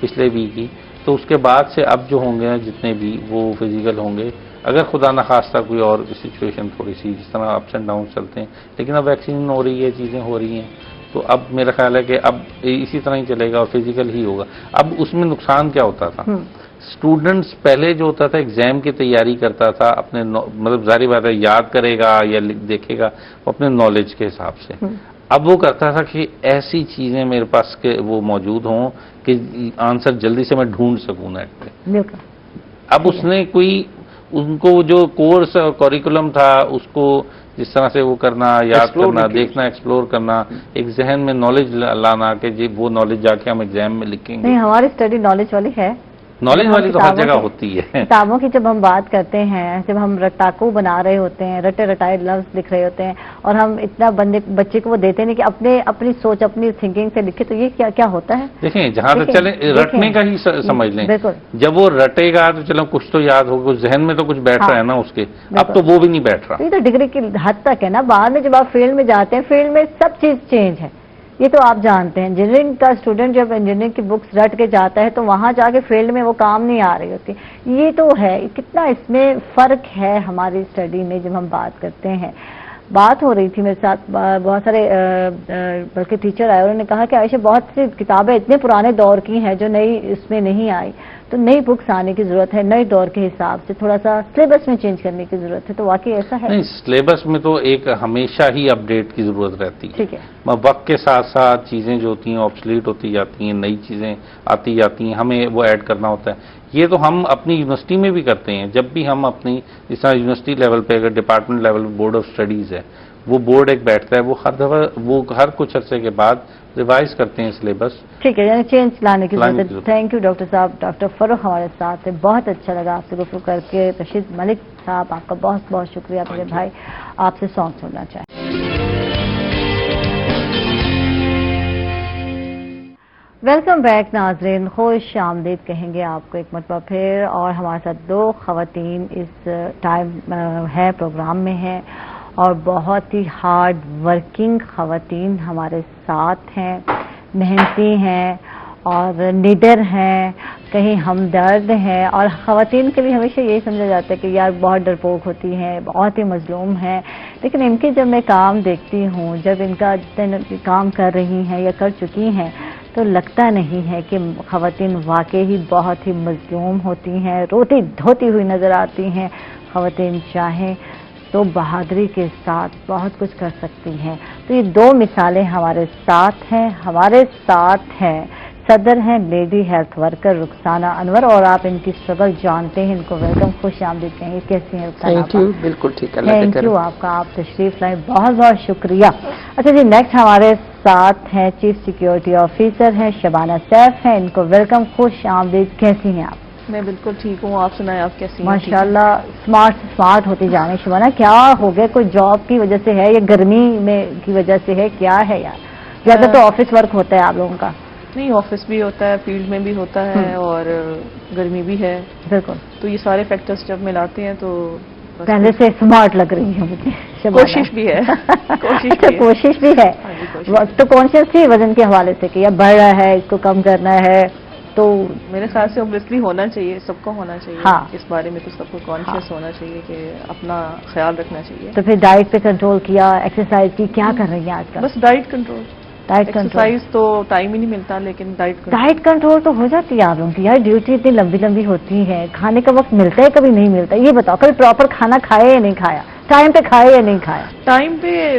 پچھلے ویک ہی، تو اس کے بعد سے اب جو ہوں گے جتنے بھی وہ فزیکل ہوں گے، اگر خدا نخواستہ کوئی اور سچویشن تھوڑی سی جس طرح اپس اینڈ ڈاؤن چلتے ہیں، لیکن اب ویکسین ہو رہی ہے، چیزیں ہو رہی ہیں، تو اب میرا خیال ہے کہ اب اسی طرح ہی چلے گا اور فزیکل ہی ہوگا۔ اب اس میں نقصان کیا ہوتا تھا؟ اسٹوڈنٹس پہلے جو ہوتا تھا ایگزام کی تیاری کرتا تھا اپنے مطلب ظاہری بات ہے یاد کرے گا یا دیکھے گا وہ اپنے نالج کے حساب سے، اب وہ کرتا تھا کہ ایسی چیزیں میرے پاس کہ وہ موجود ہوں کہ آنسر جلدی سے میں ڈھونڈ سکوں نیٹ پہ۔ اب اس نے ان کو جو کورس اور کوریکولم تھا اس کو جس طرح سے وہ کرنا، یاد کرنا، دیکھنا، ایکسپلور کرنا، ایک ذہن میں نالج لانا کہ جی وہ نالج جا کے ہم ایگزام میں لکھیں گے۔ نہیں، ہماری اسٹڈی نالج والی ہے، نالج والی تو ہر جگہ ہوتی ہے۔ کتابوں کی جب ہم بات کرتے ہیں، جب ہم رٹاکو بنا رہے ہوتے ہیں، رٹے رٹائے لفظ لکھ رہے ہوتے ہیں اور ہم اتنا بچے کو وہ دیتے نہیں کہ اپنی سوچ اپنی تھنکنگ سے لکھے، تو یہ کیا ہوتا ہے؟ دیکھیں جہاں تک چلیں رٹنے کا ہی سمجھ لیں، جب وہ رٹے گا تو چلو کچھ تو یاد ہوگا، ذہن میں تو کچھ بیٹھ رہا ہے نا اس کے، اب تو وہ بھی نہیں بیٹھ رہا۔ یہ تو ڈگری کی حد تک ہے نا، بعد میں جب آپ فیلڈ میں جاتے ہیں فیلڈ میں سب چیز چینج ہے، یہ تو آپ جانتے ہیں۔ انجینئرنگ کا اسٹوڈنٹ جب انجینئرنگ کی بکس رٹ کے جاتا ہے تو وہاں جا کے فیلڈ میں وہ کام نہیں آ رہی ہوتی، یہ تو ہے کتنا اس میں فرق ہے ہماری اسٹڈی میں۔ جب ہم بات کرتے ہیں، بات ہو رہی تھی میرے ساتھ بہت سارے بلکہ ٹیچر آئے، انہوں نے کہا کہ عائشہ بہت سی کتابیں اتنے پرانے دور کی ہیں جو نئی اس میں نہیں آئی، تو نئی بکس آنے کی ضرورت ہے، نئے دور کے حساب سے تھوڑا سا سلیبس میں چینج کرنے کی ضرورت ہے، تو واقعی ایسا ہے؟ نہیں، سلیبس میں تو ایک ہمیشہ ہی اپڈیٹ کی ضرورت رہتی ہے، ٹھیک ہے، وقت کے ساتھ ساتھ چیزیں جو ہوتی ہیں آبسلیٹ ہوتی جاتی ہیں، نئی چیزیں آتی جاتی ہیں، ہمیں وہ ایڈ کرنا ہوتا ہے۔ یہ تو ہم اپنی یونیورسٹی میں بھی کرتے ہیں، جب بھی ہم اپنی جس طرح یونیورسٹی لیول پہ اگر department level board of studies ہے، وہ بورڈ ایک بیٹھتا ہے، وہ ہر دفعہ وہ ہر کچھ عرصے کے بعد ریوائز کرتے ہیں سلیبس، ٹھیک ہے، یعنی چینج لانے کی ضرورت ہے۔ تھینک یو ڈاکٹر صاحب، ڈاکٹر فروخ ہمارے ساتھ ہے، بہت اچھا لگا آپ سے گفتگو کر کے۔ رشید ملک صاحب آپ کا بہت بہت شکریہ، میرے بھائی آپ سے سانگ سننا چاہیں۔ ویلکم بیک ناظرین، خوش آمدید کہیں گے آپ کو ایک مرتبہ پھر، اور ہمارے ساتھ دو خواتین اس ٹائم ہے پروگرام میں ہیں اور بہت ہی ہارڈ ورکنگ خواتین ہمارے ساتھ ہیں، محنتی ہیں اور نیڈر ہیں، کہیں ہمدرد ہیں، اور خواتین کے لیے ہمیشہ یہی سمجھا جاتا ہے کہ یار بہت ڈرپوک ہوتی ہیں، بہت ہی مظلوم ہیں، لیکن ان کے جب میں کام دیکھتی ہوں، جب ان کا کام کر رہی ہیں یا کر چکی ہیں، تو لگتا نہیں ہے کہ خواتین واقعی ہی بہت ہی مظلوم ہوتی ہیں، روتی دھوتی ہوئی نظر آتی ہیں۔ خواتین چاہیں تو بہادری کے ساتھ بہت کچھ کر سکتی ہیں۔ تو یہ دو مثالیں ہمارے ساتھ ہیں صدر ہیں لیڈی ہیلتھ ورکر رخسانہ انور، اور آپ ان کی اسٹرگل جانتے ہیں، ان کو ویلکم، خوش آمدید کہیں، کیسی ہیں رخسانہ؟ تھینک یو، بالکل ٹھیک ہے، تھینک یو آپ کا، آپ تشریف لائیں، بہت بہت شکریہ۔ اچھا جی، نیکسٹ ہمارے ساتھ ہیں چیف سیکیورٹی آفیسر ہیں شبانہ سیف ہیں، ان کو ویلکم، خوش آمدید، کیسی ہیں آپ؟ میں بالکل ٹھیک ہوں. آپ سنائیں, آپ کیسی ہیں؟ ماشاءاللہ اسمارٹ ہوتی جا رہی ہیں شبانہ. کیا ہو گیا, کوئی جاب کی وجہ سے ہے یا گرمی میں کی وجہ سے ہے, کیا ہے یار؟ زیادہ تو آفس ورک ہوتا ہے آپ لوگوں کا. نہیں, آفس بھی ہوتا ہے, فیلڈ میں بھی ہوتا ہے, اور گرمی بھی ہے. بالکل. تو یہ سارے فیکٹرز جب ملاتے ہیں تو پہلے سے اسمارٹ لگ رہی ہے مجھے. کوشش بھی ہے. کوشش بھی ہے. وقت تو کانشیس تھی وزن کے حوالے سے کہ یہ بڑھ رہا ہے, اس کو کم کرنا ہے, تو میرے خیال سے اوبویسلی ہونا چاہیے, سب کو ہونا چاہیے. ہاں, اس بارے میں تو سب کو کانشیس ہونا چاہیے کہ اپنا خیال رکھنا چاہیے. تو پھر ڈائٹ پہ کنٹرول کیا, ایکسرسائز کی, کیا کر رہی ہیں آج کل؟ بس ڈائٹ کنٹرول. ایکسرسائز تو ٹائم ہی نہیں ملتا, لیکن ڈائٹ کنٹرول تو ہو جاتی ہے آپ لوگوں کی. یار ڈیوٹی اتنی لمبی لمبی ہوتی ہے, کھانے کا وقت ملتا ہے کبھی نہیں ملتا. یہ بتاؤ کبھی پراپر کھانا کھایا یا نہیں کھایا, ٹائم پہ کھایا یا نہیں کھایا؟ ٹائم پہ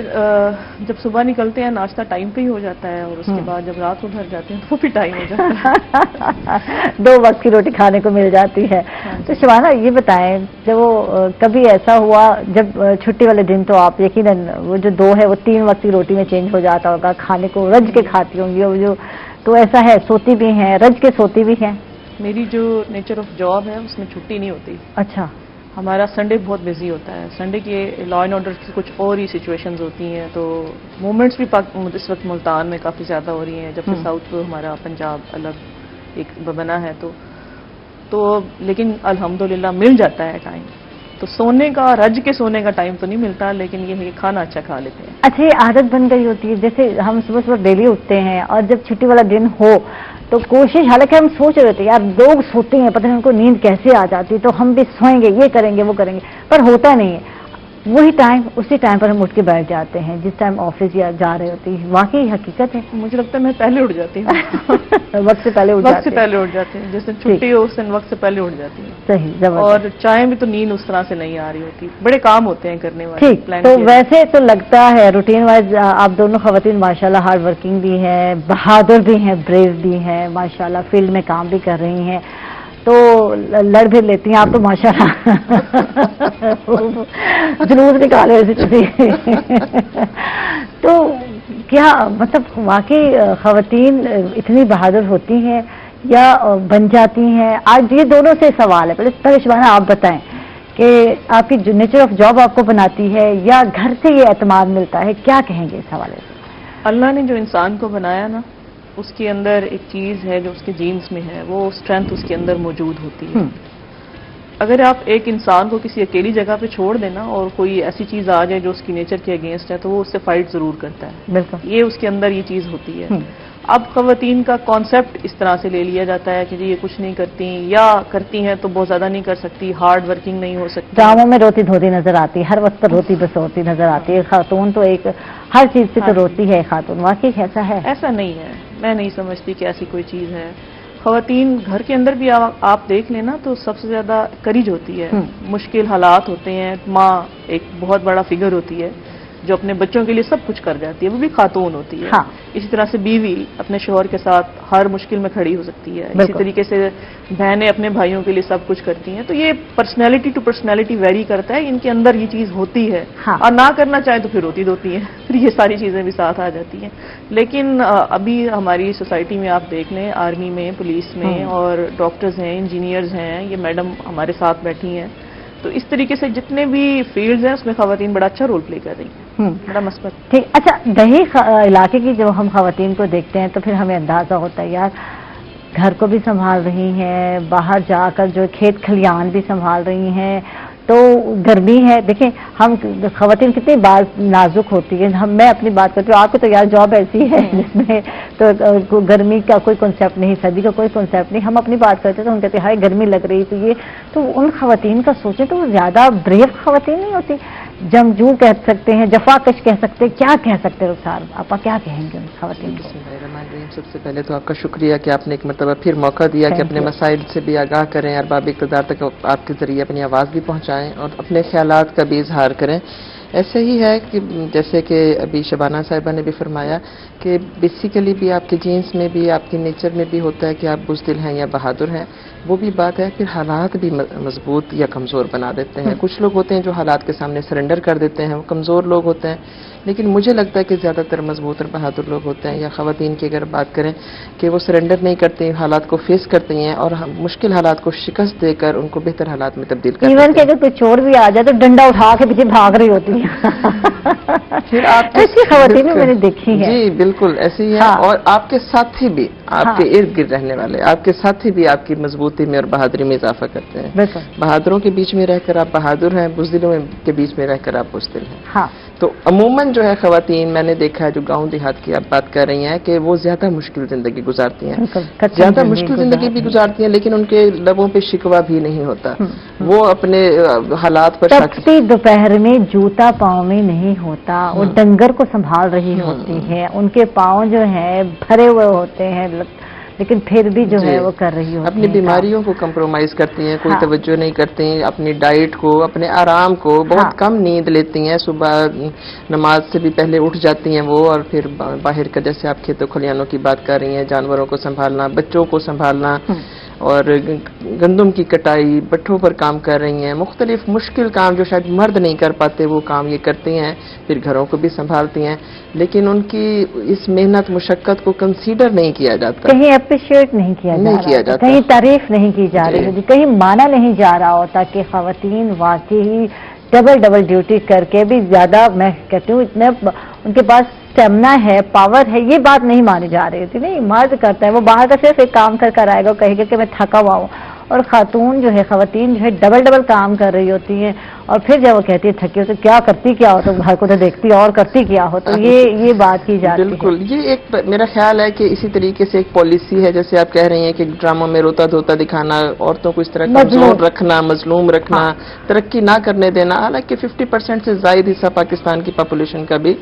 جب صبح نکلتے ہیں ناشتہ ٹائم پہ ہی ہو جاتا ہے, اور اس کے بعد جب رات کو گھر جاتے ہیں تو بھی ٹائم ہو جاتا ہے. 2 وقت کی روٹی کھانے کو مل جاتی ہے. تو شبانہ یہ بتائیں, جب وہ کبھی ایسا ہوا جب چھٹی والے دن تو آپ یقیناً وہ جو 2 ہے وہ 3 وقت کی روٹی میں چینج ہو جاتا ہوگا, کھانے کو رج کے کھاتی ہوں گی جو, تو ایسا ہے سوتی بھی ہیں, رج کے سوتی بھی ہیں؟ میری جو نیچر آف جاب ہے اس میں چھٹی نہیں ہوتی. اچھا. ہمارا سنڈے بہت بزی ہوتا ہے. سنڈے کی لا اینڈ آرڈر کی کچھ اور ہی سچویشنز ہوتی ہیں, تو موومنٹس بھی اس وقت ملتان میں کافی زیادہ ہو رہی ہیں, جب کہ ساؤتھ کو ہمارا پنجاب الگ ایک بنا ہے. تو لیکن الحمدللہ مل جاتا ہے ٹائم. تو سونے کا, رج کے سونے کا ٹائم تو نہیں ملتا, لیکن یہ ہے کہ کھانا اچھا کھا لیتے ہیں. اچھا, یہ عادت بن گئی ہوتی ہے, جیسے ہم صبح ڈیلی اٹھتے ہیں اور جب چھٹی والا دن ہو تو کوشش, حالانکہ ہم سوچ رہے تھے یار لوگ سوتے ہیں, پتہ نہیں ان کو نیند کیسے آ جاتی, تو ہم بھی سوئیں گے, یہ کریں گے, وہ کریں گے, پر ہوتا نہیں ہے. وہی ٹائم, اسی ٹائم پر ہم اٹھ کے بیٹھ جاتے ہیں جس ٹائم آفس یا جا رہے ہوتے ہیں. واقعی حقیقت ہے. مجھے لگتا ہے میں پہلے اٹھ جاتی ہوں. وقت سے پہلے اٹھ جاتے ہیں. جس دن چھٹی ہو اس دن وقت سے پہلے اٹھ جاتی ہیں. صحیح. اور چائے بھی تو نیند اس طرح سے نہیں آ رہی ہوتی, بڑے کام ہوتے ہیں کرنے والے. ٹھیک, تو ویسے تو لگتا ہے روٹین وائز آپ دونوں خواتین ماشاءاللہ ہارڈ ورکنگ بھی ہیں, بہادر بھی ہیں, بریو بھی ہیں ماشاءاللہ, فیلڈ میں کام بھی کر رہی ہیں, تو لڑ بھی لیتی ہیں آپ تو ماشاءاللہ. جلوس نکالے تو کیا مطلب واقعی خواتین اتنی بہادر ہوتی ہیں یا بن جاتی ہیں؟ آج یہ دونوں سے سوال ہے. پہلے شبانہ آپ بتائیں کہ آپ کی جو نیچر آف جاب آپ کو بناتی ہے یا گھر سے یہ اعتماد ملتا ہے, کیا کہیں گے اس حوالے سے؟ اللہ نے جو انسان کو بنایا نا, اس کے اندر ایک چیز ہے جو اس کے جینز میں ہے, وہ اسٹرینتھ اس کے اندر موجود ہوتی ہے. اگر آپ ایک انسان کو کسی اکیلی جگہ پہ چھوڑ دینا اور کوئی ایسی چیز آ جائے جو اس کی نیچر کے اگینسٹ ہے, تو وہ اس سے فائٹ ضرور کرتا ہے. بالکل. یہ اس کے اندر یہ چیز ہوتی ہے. اب خواتین کا کانسیپٹ اس طرح سے لے لیا جاتا ہے کہ جی یہ کچھ نہیں کرتی, یا کرتی ہیں تو بہت زیادہ نہیں کر سکتی, ہارڈ ورکنگ نہیں ہو سکتی. ڈراموں میں روتی دھوتی نظر آتی ہے, ہر وقت پر روتی بس ہوتی نظر آتی ہے. خاتون تو ایک ہر چیز سے تو روتی ہے خاتون. واقعی ایسا ہے؟ ایسا نہیں ہے, میں نہیں سمجھتی کہ ایسی کوئی چیز ہے. خواتین گھر کے اندر بھی آپ دیکھ لینا تو سب سے زیادہ کریج ہوتی ہے. مشکل حالات ہوتے ہیں, ماں ایک بہت بڑا فگر ہوتی ہے جو اپنے بچوں کے لیے سب کچھ کر جاتی ہے, وہ بھی خاتون ہوتی ہے. اسی طرح سے بیوی اپنے شوہر کے ساتھ ہر مشکل میں کھڑی ہو سکتی ہے. اسی طریقے سے بہنیں اپنے بھائیوں کے لیے سب کچھ کرتی ہیں. تو یہ پرسنالٹی ٹو پرسنالٹی ویری کرتا ہے, ان کے اندر یہ چیز ہوتی ہے. اور نہ کرنا چاہیں تو پھر روتی دھوتی ہیں, پھر یہ ساری چیزیں بھی ساتھ آ جاتی ہیں. لیکن ابھی ہماری سوسائٹی میں آپ دیکھ لیں, آرمی میں, پولیس میں, اور ڈاکٹرز ہیں, انجینئرز ہیں, یہ میڈم ہمارے ساتھ بیٹھی ہیں. تو اس طریقے سے جتنے بھی فیلڈز ہیں اس میں خواتین بڑا اچھا رول پلے کر رہی ہیں, بڑا مثبت. ٹھیک. اچھا, دیہی علاقے کی جب ہم خواتین کو دیکھتے ہیں تو پھر ہمیں اندازہ ہوتا ہے یار گھر کو بھی سنبھال رہی ہیں, باہر جا کر جو کھیت کھلیان بھی سنبھال رہی ہیں, تو گرمی ہے. دیکھیں ہم خواتین کتنی بات نازک ہوتی ہے. میں اپنی بات کرتی ہوں, آپ کو تو یار جاب ایسی ہے جس میں تو گرمی کا کوئی کنسیپٹ نہیں, سردی کا کوئی کنسیپٹ نہیں. ہم اپنی بات کرتے تو ہم کہتے ہیں ہائے گرمی لگ رہی, تو یہ تو ان خواتین کا سوچیں تو وہ زیادہ بریو خواتین نہیں ہوتی, جنگجو کہہ سکتے ہیں, جفا کش کہہ سکتے ہیں, کیا کہہ سکتے ہیں رخسار آپ کیا کہیں گے ان خواتین کو؟ سب سے پہلے تو آپ کا شکریہ کہ آپ نے ایک مرتبہ پھر موقع دیا کہ اپنے مسائل سے بھی آگاہ کریں, ارباب اقتدار تک آپ کے ذریعے اپنی آواز بھی پہنچائیں اور اپنے خیالات کا بھی اظہار کریں. ایسے ہی ہے کہ جیسے کہ ابھی شبانہ صاحبہ نے بھی فرمایا کہ بیسیکلی بھی آپ کے جینس میں بھی, آپ کے نیچر میں بھی ہوتا ہے کہ آپ بزدل ہیں یا بہادر ہیں. وہ بھی بات ہے, پھر حالات بھی مضبوط یا کمزور بنا دیتے ہیں. کچھ لوگ ہوتے ہیں جو حالات کے سامنے سرنڈر کر دیتے ہیں, وہ کمزور لوگ ہوتے ہیں. لیکن مجھے لگتا ہے کہ زیادہ تر مضبوط اور بہادر لوگ ہوتے ہیں، یا خواتین کی اگر بات کریں کہ وہ سرنڈر نہیں کرتی، حالات کو فیس کرتی ہیں اور مشکل حالات کو شکست دے کر ان کو بہتر حالات میں تبدیل کرتی ہیں۔ ایون کہ اگر کوئی چور بھی آ جائے تو ڈنڈا اٹھا کے پیچھے بھاگ رہی ہوتی ہیں۔ پھر آپ ایسی خواتین میں نے دیکھی ہے۔ جی بالکل ایسی ہی ہے، اور آپ کے ساتھی بھی، آپ کے ارد گرد رہنے والے آپ کے ساتھی بھی آپ کی مضبوطی میں اور بہادری میں اضافہ کرتے ہیں۔ بہادروں کے بیچ میں رہ کر آپ بہادر ہیں، بزدلوں کے بیچ میں رہ کر آپ بزدل ہیں۔ تو عموماً جو ہے خواتین میں نے دیکھا ہے جو گاؤں دیہات کی آپ بات کر رہی ہیں کہ وہ زیادہ مشکل زندگی گزارتی ہیں، زیادہ مشکل زندگی بھی گزارتی ہیں، لیکن ان کے لبوں پہ شکوہ بھی نہیں ہوتا، وہ اپنے حالات پر تپتی دوپہر میں جوتا پاؤں میں نہیں ہوتا، وہ ڈنگر کو سنبھال رہی ہوتی ہے، ان کے پاؤں جو ہیں بھرے ہوئے ہوتے ہیں لیکن پھر بھی جو ہے وہ کر رہی ہوتی ہیں، اپنی بیماریوں کو کمپرومائز کرتی ہیں، کوئی توجہ نہیں کرتی، اپنی ڈائٹ کو، اپنے آرام کو، بہت کم نیند لیتی ہیں، صبح نماز سے بھی پہلے اٹھ جاتی ہیں وہ، اور پھر باہر کا جیسے آپ کھیتوں کھلیانوں کی بات کر رہی ہیں، جانوروں کو سنبھالنا، بچوں کو سنبھالنا، اور گندم کی کٹائی، بٹھوں پر کام کر رہی ہیں، مختلف مشکل کام جو شاید مرد نہیں کر پاتے وہ کام یہ کرتی ہیں، پھر گھروں کو بھی سنبھالتی ہیں، لیکن ان کی اس محنت مشقت کو کنسیڈر نہیں کیا جاتا، کہیں اپریشیٹ نہیں کیا جاتا، کہیں تعریف نہیں کی جا رہی ہوتی، کہیں مانا نہیں جا رہا ہوتا کہ خواتین واقعی ڈبل ڈیوٹی کر کے بھی زیادہ، میں کہتی ہوں اتنے ان کے پاس اسٹیمنا ہے، پاور ہے، یہ بات نہیں مانی جا رہی تھی۔ نہیں، مرد کرتا ہے، وہ باہر کا صرف ایک کام کر آئے گا، کہے گا کہ میں تھکا ہوا ہوں، اور خاتون جو ہے، خواتین جو ہے ڈبل کام کر رہی ہوتی ہیں، اور پھر جب وہ کہتی ہے تھکی ہو تو کیا کرتی کیا ہو، تو گھر کو تو دیکھتی اور کرتی کیا ہو، تو یہ بات کی جاتی ہے۔ بالکل، یہ ایک میرا خیال ہے کہ اسی طریقے سے ایک پالیسی ہے، جیسے آپ کہہ رہی ہیں کہ ڈراموں میں روتا دھوتا دکھانا، عورتوں کو اس طرح کمزور رکھنا، مظلوم رکھنا، ترقی نہ کرنے دینا، حالانکہ 50% سے زائد حصہ پاکستان کی پاپولیشن کا بھی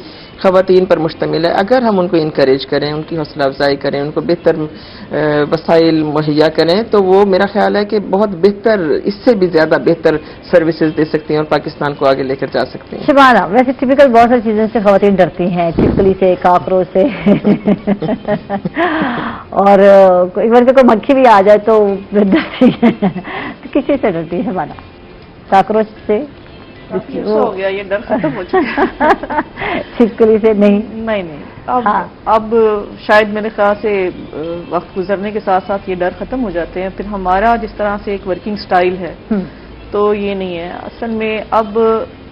خواتین پر مشتمل ہے۔ اگر ہم ان کو انکریج کریں، ان کی حوصلہ افزائی کریں، ان کو بہتر وسائل مہیا کریں، تو وہ میرا خیال ہے کہ بہت بہتر، اس سے بھی زیادہ بہتر سروسز دے سکتی ہیں اور پاکستان کو آگے لے کر جا سکتی ہیں۔ شبانہ، ویسے ٹپیکل بہت ساری چیزوں سے خواتین ڈرتی ہیں، چھپکلی سے، کاکروچ سے، اور ایون کہ کوئی مکھی بھی آ جائے تو ڈرتی ہے، تو کسی سے ڈرتی ہے شبانہ؟ کاکروچ سے؟ ہو گیا، یہ ڈر ختم ہو چکا۔ چھپکلی سے نہیں؟ اب شاید میرے خیال سے وقت گزرنے کے ساتھ ساتھ یہ ڈر ختم ہو جاتے ہیں، پھر ہمارا جس طرح سے ایک ورکنگ سٹائل ہے تو یہ نہیں ہے اصل میں۔ اب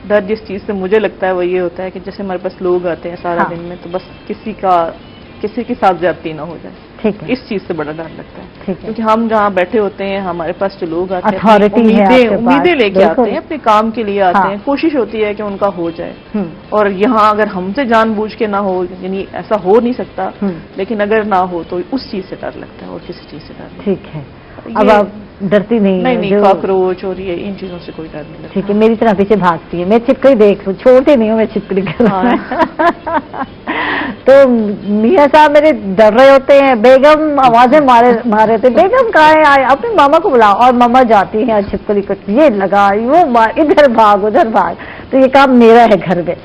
ڈر جس چیز سے مجھے لگتا ہے وہ یہ ہوتا ہے کہ جیسے ہمارے پاس لوگ آتے ہیں سارا دن میں، تو بس کسی کے ساتھ زیادتی نہ ہو جائے، اس چیز سے بڑا ڈر لگتا ہے، کیونکہ ہم جہاں بیٹھے ہوتے ہیں ہمارے پاس جو لوگ آتے ہیں امیدیں لے کے آتے ہیں، اپنے کام کے لیے آتے ہیں، کوشش ہوتی ہے کہ ان کا ہو جائے، اور یہاں اگر ہم سے جان بوجھ کے نہ ہو، یعنی ایسا ہو نہیں سکتا، لیکن اگر نہ ہو تو اس چیز سے ڈر لگتا ہے اور کسی چیز سے ڈر نہیں۔ ٹھیک ہے، اب آپ ڈرتی نہیں؟ کاکروچ اور یہ ان چیزوں سے کوئی ڈر نہیں لگتا۔ ٹھیک ہے، میری طرح پیچھے بھاگتی ہے، میں چھپکلی دیکھ چھوڑتی نہیں ہوں، میں چھپکلی تو میاں صاحب میرے ڈر رہے ہوتے ہیں، بیگم آوازیں مارے تھے، بیگم کہاں ہے، اپنی ماما کو بلاؤ، اور ماما جاتی ہیں چھپکلی کو یہ لگا، وہ ادھر بھاگ ادھر بھاگ، تو یہ کام میرا ہے گھر میں۔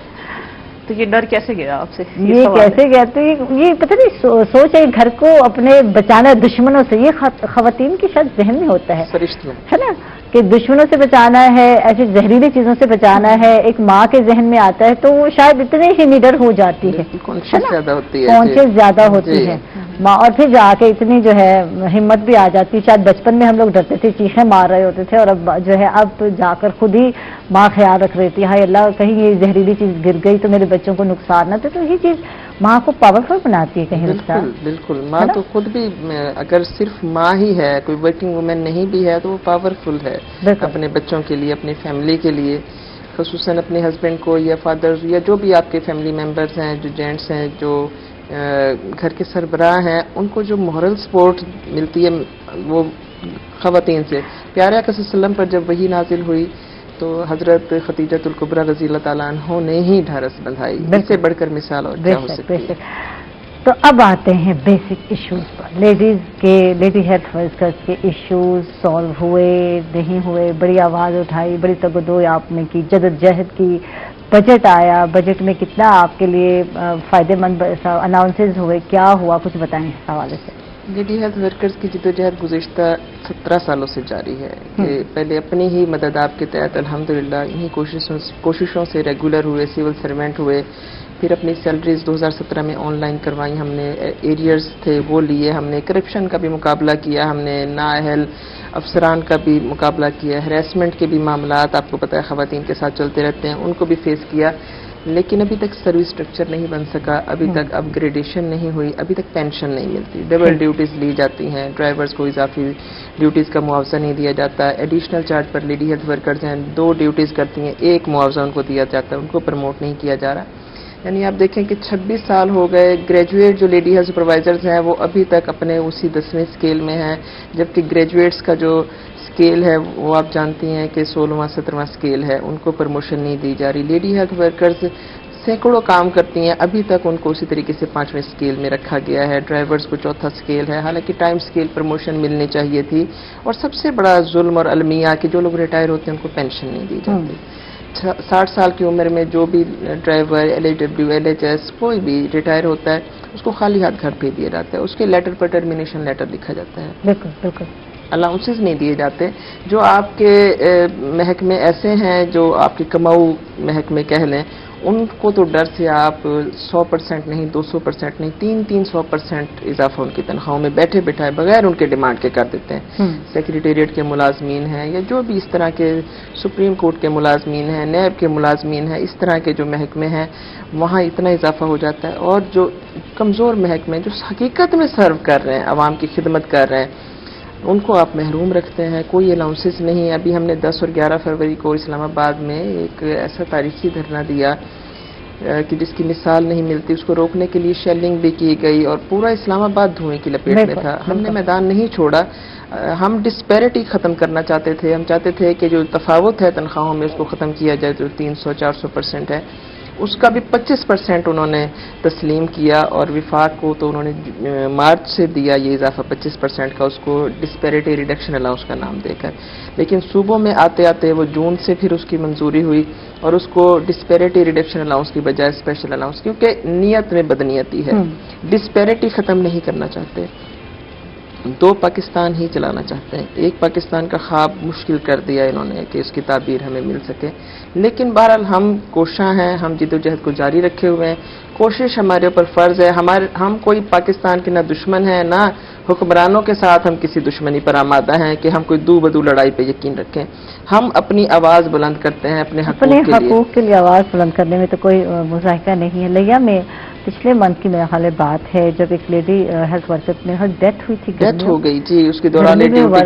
تو یہ ڈر کیسے گیا آپ سے؟ یہ کیسے گیا؟ تو یہ پتہ نہیں سوچ ہے گھر کو اپنے بچانا دشمنوں سے، یہ خواتین کی شاید ذہن میں ہوتا ہے نا، کہ دشمنوں سے بچانا ہے، ایسی زہریلی چیزوں سے بچانا ہے، ایک ماں کے ذہن میں آتا ہے، تو وہ شاید اتنے ہی نڈر ہو جاتی ہے، کانشیس زیادہ ہوتی ہے ماں، اور پھر جا کے اتنی جو ہے ہمت بھی آ جاتی ہے۔ شاید بچپن میں ہم لوگ ڈرتے تھے، چیخیں مار رہے ہوتے تھے، اور اب جو ہے اب جا کر خود ہی ماں خیال رکھ رہی تھی، ہائے اللہ کہیں یہ زہریلی چیز گر گئی تو میرے بچوں کو نقصان نہ دے، تو یہ چیز ماں کو پاورفل بناتی ہے کہیں۔ بالکل، ماں تو خود بھی، اگر صرف ماں ہی ہے، کوئی ورکنگ وومن نہیں بھی ہے، تو وہ پاورفل ہے اپنے بچوں کے لیے، اپنی فیملی کے لیے، خصوصاً اپنے ہسبینڈ کو یا فادر یا جو بھی آپ کے فیملی ممبرز ہیں، جو جینٹس ہیں، جو گھر کے سربراہ ہیں، ان کو جو مورل سپورٹ ملتی ہے وہ خواتین سے۔ پیارے آقا صلی اللہ علیہ وسلم پر جب وحی نازل ہوئی تو حضرت خدیجہ الکبریٰ رضی اللہ تعالیٰ عنہ نے ہی ڈھارس بندھائی، اس سے بڑھ کر مثال اور کیا ہو سکتی ہے۔ تو اب آتے ہیں بیسک ایشوز پر، لیڈی ہیلتھ ورکرز کے ایشوز سالو ہوئے نہیں ہوئے، بڑی آواز اٹھائی، بڑی تگدو آپ نے کی، جدوجہد کی، بجٹ آیا، بجٹ میں کتنا آپ کے لیے فائدہ مند اناؤنسز ہوئے، کیا ہوا، کچھ بتائیں اس حوالے سے۔ لیڈی ہیلتھ ورکرز کی جدوجہد گزشتہ 17 سالوں سے جاری ہے، کہ پہلے اپنی ہی مدد آپ کے تحت الحمدللہ انہی کوششوں سے ریگولر ہوئے، سول سرونٹ ہوئے، پھر اپنی سیلریز 2017 میں آن لائن کروائیں ہم نے، ایریئرز تھے وہ لیے ہم نے، کرپشن کا بھی مقابلہ کیا ہم نے، نااہل افسران کا بھی مقابلہ کیا، ہریسمنٹ کے بھی معاملات آپ کو پتہ ہے خواتین کے ساتھ چلتے رہتے ہیں، ان کو بھی فیس کیا، لیکن ابھی تک سروس اسٹرکچر نہیں بن سکا، ابھی تک اپ گریڈیشن نہیں ہوئی، ابھی تک پینشن نہیں ملتی، ڈبل ڈیوٹیز لی جاتی ہیں، ڈرائیورز کو اضافی ڈیوٹیز کا معاوضہ نہیں دیا جاتا ہے، ایڈیشنل چارج پر لیڈی ہیلتھ ورکرز ہیں 2 ڈیوٹیز کرتی ہیں، 1 معاوضہ ان کو دیا جاتا ہے، ان کو پروموٹ نہیں کیا جا رہا. یعنی آپ دیکھیں کہ 26 سال ہو گئے، گریجویٹ جو لیڈی ہیلتھ سپروائزرز ہیں وہ ابھی تک اپنے اسی 10ویں اسکیل میں ہیں، جبکہ گریجویٹس کا جو اسکیل ہے وہ آپ جانتی ہیں کہ 16واں 17واں اسکیل ہے، ان کو پروموشن نہیں دی جا رہی. لیڈی ہیلتھ ورکرز سینکڑوں کام کرتی ہیں، ابھی تک ان کو اسی طریقے سے 5ویں اسکیل میں رکھا گیا ہے. ڈرائیورز کو 4تھا اسکیل ہے، حالانکہ ٹائم اسکیل پروموشن ملنی چاہیے تھی. اور سب سے بڑا ظلم اور المیہ کہ جو لوگ ریٹائر ہوتے ہیں ان کو پینشن نہیں دی جاتی. 60 سال کی عمر میں جو بھی ڈرائیور LHW LHS کوئی بھی ریٹائر ہوتا ہے اس کو خالی ہاتھ گھر بھیج دیا جاتا ہے، اس کے لیٹر پر ٹرمینیشن لیٹر لکھا جاتا ہے. بالکل بالکل. الاؤنسز نہیں دیے جاتے. جو آپ کے محکمے ایسے ہیں جو آپ کے کماؤ محکمے کہہ لیں، ان کو تو ڈر سے آپ 100% نہیں 200% نہیں 300% اضافہ ان کی تنخواہوں میں بیٹھے بٹھائے بغیر ان کے ڈیمانڈ کے کر دیتے ہیں. سیکریٹریٹ کے ملازمین ہیں یا جو بھی اس طرح کے سپریم کورٹ کے ملازمین ہیں، نیب کے ملازمین ہیں، اس طرح کے جو محکمے ہیں وہاں اتنا اضافہ ہو جاتا ہے. اور جو کمزور محکمے جو حقیقت میں سرو کر رہے ہیں، عوام کی خدمت کر رہے ہیں، ان کو آپ محروم رکھتے ہیں. کوئی الاؤنسز نہیں. ابھی ہم نے 10 اور 11 فروری کو اسلام آباد میں ایک ایسا تاریخی دھرنا دیا کہ جس کی مثال نہیں ملتی. اس کو روکنے کے لیے شیلنگ بھی کی گئی اور پورا اسلام آباد دھوئیں کی لپیٹ میں تھا. ہم نے میدان نہیں چھوڑا. ہم ڈسپیرٹی ختم کرنا چاہتے تھے. ہم چاہتے تھے کہ جو تفاوت ہے تنخواہوں میں اس کو ختم کیا جائے، جو 300-400% ہے اس کا بھی 25% انہوں نے تسلیم کیا. اور وفاق کو تو انہوں نے مارچ سے دیا یہ اضافہ 25% کا، اس کو ڈسپیرٹی ریڈکشن الاؤنس کا نام دے کر. لیکن صوبوں میں آتے آتے وہ جون سے پھر اس کی منظوری ہوئی اور اس کو ڈسپیرٹی ریڈکشن الاؤنس کی بجائے اسپیشل الاؤنس، کیونکہ نیت میں بدنیتی ہے. ڈسپیرٹی ختم نہیں کرنا چاہتے، 2 پاکستان ہی چلانا چاہتے ہیں. ایک پاکستان کا خواب مشکل کر دیا انہوں نے کہ اس کی تعبیر ہمیں مل سکے. لیکن بہرحال ہم کوشاں ہیں، ہم جدوجہد کو جاری رکھے ہوئے ہیں. کوشش ہمارے اوپر فرض ہے. ہم کوئی پاکستان کے نہ دشمن ہیں نہ حکمرانوں کے ساتھ ہم کسی دشمنی پر آمادہ ہیں کہ ہم کوئی دو بدو لڑائی پہ یقین رکھیں. ہم اپنی آواز بلند کرتے ہیں اپنے حقوق کے لیے آواز بلند کرنے میں تو کوئی مذائقہ نہیں ہے. لیا میں پچھلے منتھ کی میرا خیال بات ہے جب ایک لیڈی ہیلتھ ورکر میں ڈیتھ ہوئی تھی، ڈیتھ ہو گئی جی، اس کے دوران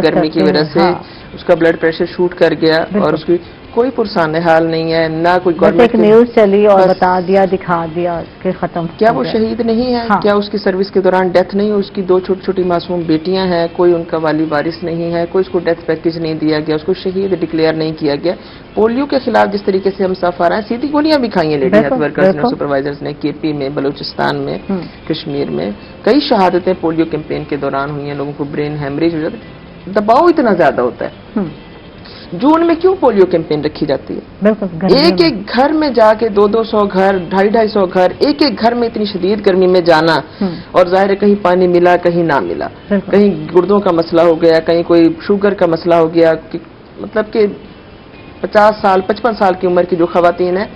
گرمی کی وجہ سے اس کا بلڈ پریشر شوٹ کر گیا اور اس کی کوئی پرسان حال نہیں ہے، نہ کوئی گورنمنٹ نیوز چلی اور بتا دیا دکھا دیا کہ ختم. کیا وہ شہید نہیں ہے؟ کیا اس کی سروس کے دوران ڈیتھ نہیں ہوئی؟ اس کی 2 چھوٹی چھوٹی معصوم بیٹیاں ہیں، کوئی ان کا والی وارث نہیں ہے، کوئی اس کو ڈیتھ پیکج نہیں دیا گیا، اس کو شہید ڈکلیئر نہیں کیا گیا. پولیو کے خلاف جس طریقے سے ہم صاف آ رہے ہیں، سیدھی گولیاں بھی کھائی ہیں لیڈی ہیلتھ ورکرز نے، سپروائزرز نے. KP میں، بلوچستان میں، کشمیر میں کئی شہادتیں پولیو کیمپین کے دوران ہوئی ہیں. لوگوں کو برین ہیمریج ہو جاتا ہے، دباؤ اتنا زیادہ ہوتا ہے. جون میں کیوں پولیو کیمپین رکھی جاتی ہے؟ ایک ایک گھر میں جا کے 200 گھر، 250 گھر، ایک ایک گھر میں اتنی شدید گرمی میں جانا، اور ظاہر ہے کہیں پانی ملا کہیں نہ ملا، کہیں گردوں کا مسئلہ ہو گیا، کہیں کوئی شوگر کا مسئلہ ہو گیا. مطلب کہ 50 سال 55 سال کی عمر کی جو خواتین ہیں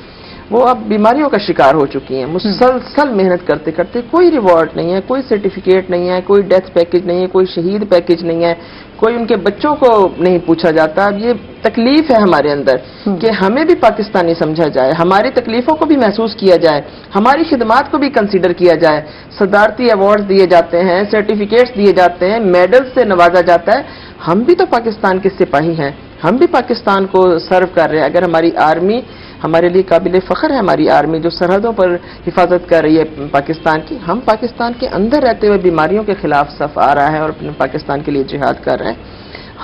وہ اب بیماریوں کا شکار ہو چکی ہیں. مسلسل محنت کرتے کرتے کوئی ریوارڈ نہیں ہے، کوئی سرٹیفکیٹ نہیں ہے، کوئی ڈیتھ پیکج نہیں ہے، کوئی شہید پیکج نہیں ہے، کوئی ان کے بچوں کو نہیں پوچھا جاتا. اب یہ تکلیف ہے ہمارے اندر کہ ہمیں بھی پاکستانی سمجھا جائے، ہماری تکلیفوں کو بھی محسوس کیا جائے، ہماری خدمات کو بھی کنسیڈر کیا جائے. صدارتی ایوارڈز دیے جاتے ہیں، سرٹیفکیٹس دیے جاتے ہیں، میڈل سے نوازا جاتا ہے. ہم بھی تو پاکستان کے سپاہی ہیں، ہم بھی پاکستان کو سرو کر رہے ہیں. اگر ہماری آرمی، ہمارے لیے قابل فخر ہے ہماری آرمی جو سرحدوں پر حفاظت کر رہی ہے پاکستان کی. ہم پاکستان کے اندر رہتے ہوئے بیماریوں کے خلاف صف آ رہا ہے اور اپنے پاکستان کے لیے جہاد کر رہے ہیں.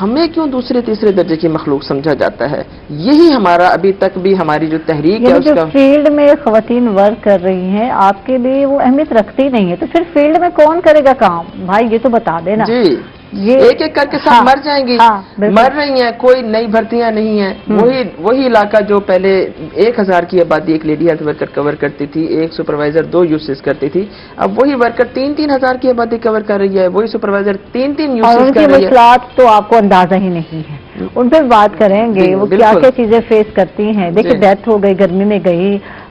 ہمیں کیوں دوسرے تیسرے درجے کی مخلوق سمجھا جاتا ہے؟ یہی ہمارا ابھی تک بھی ہماری جو تحریک ہے اس کا. فیلڈ میں خواتین ورک کر رہی ہیں آپ کے لیے وہ اہمیت رکھتی نہیں ہے، تو پھر فیلڈ میں کون کرے گا کام؟ بھائی یہ تو بتا دینا. جی ایک ایک کر کے سب مر جائیں گی. مر رہی ہیں، کوئی نئی بھرتیاں نہیں ہیں. وہی علاقہ جو پہلے 1000 کی آبادی ایک لیڈی ہیلتھ ورکر کور کرتی تھی، ایک سپروائزر 2 یوسز کرتی تھی، اب وہی ورکر 3-3 ہزار کی آبادی کور کر رہی ہے، وہی سپروائزر 3-3 یوسز کر رہی ہے. مشکلات تو آپ کو اندازہ ہی نہیں ہے. ان پہ بات کریں گے وہ کیا کیا چیزیں فیس کرتی ہیں. دیکھیں ڈیتھ ہو گئی، گرمی میں گئی،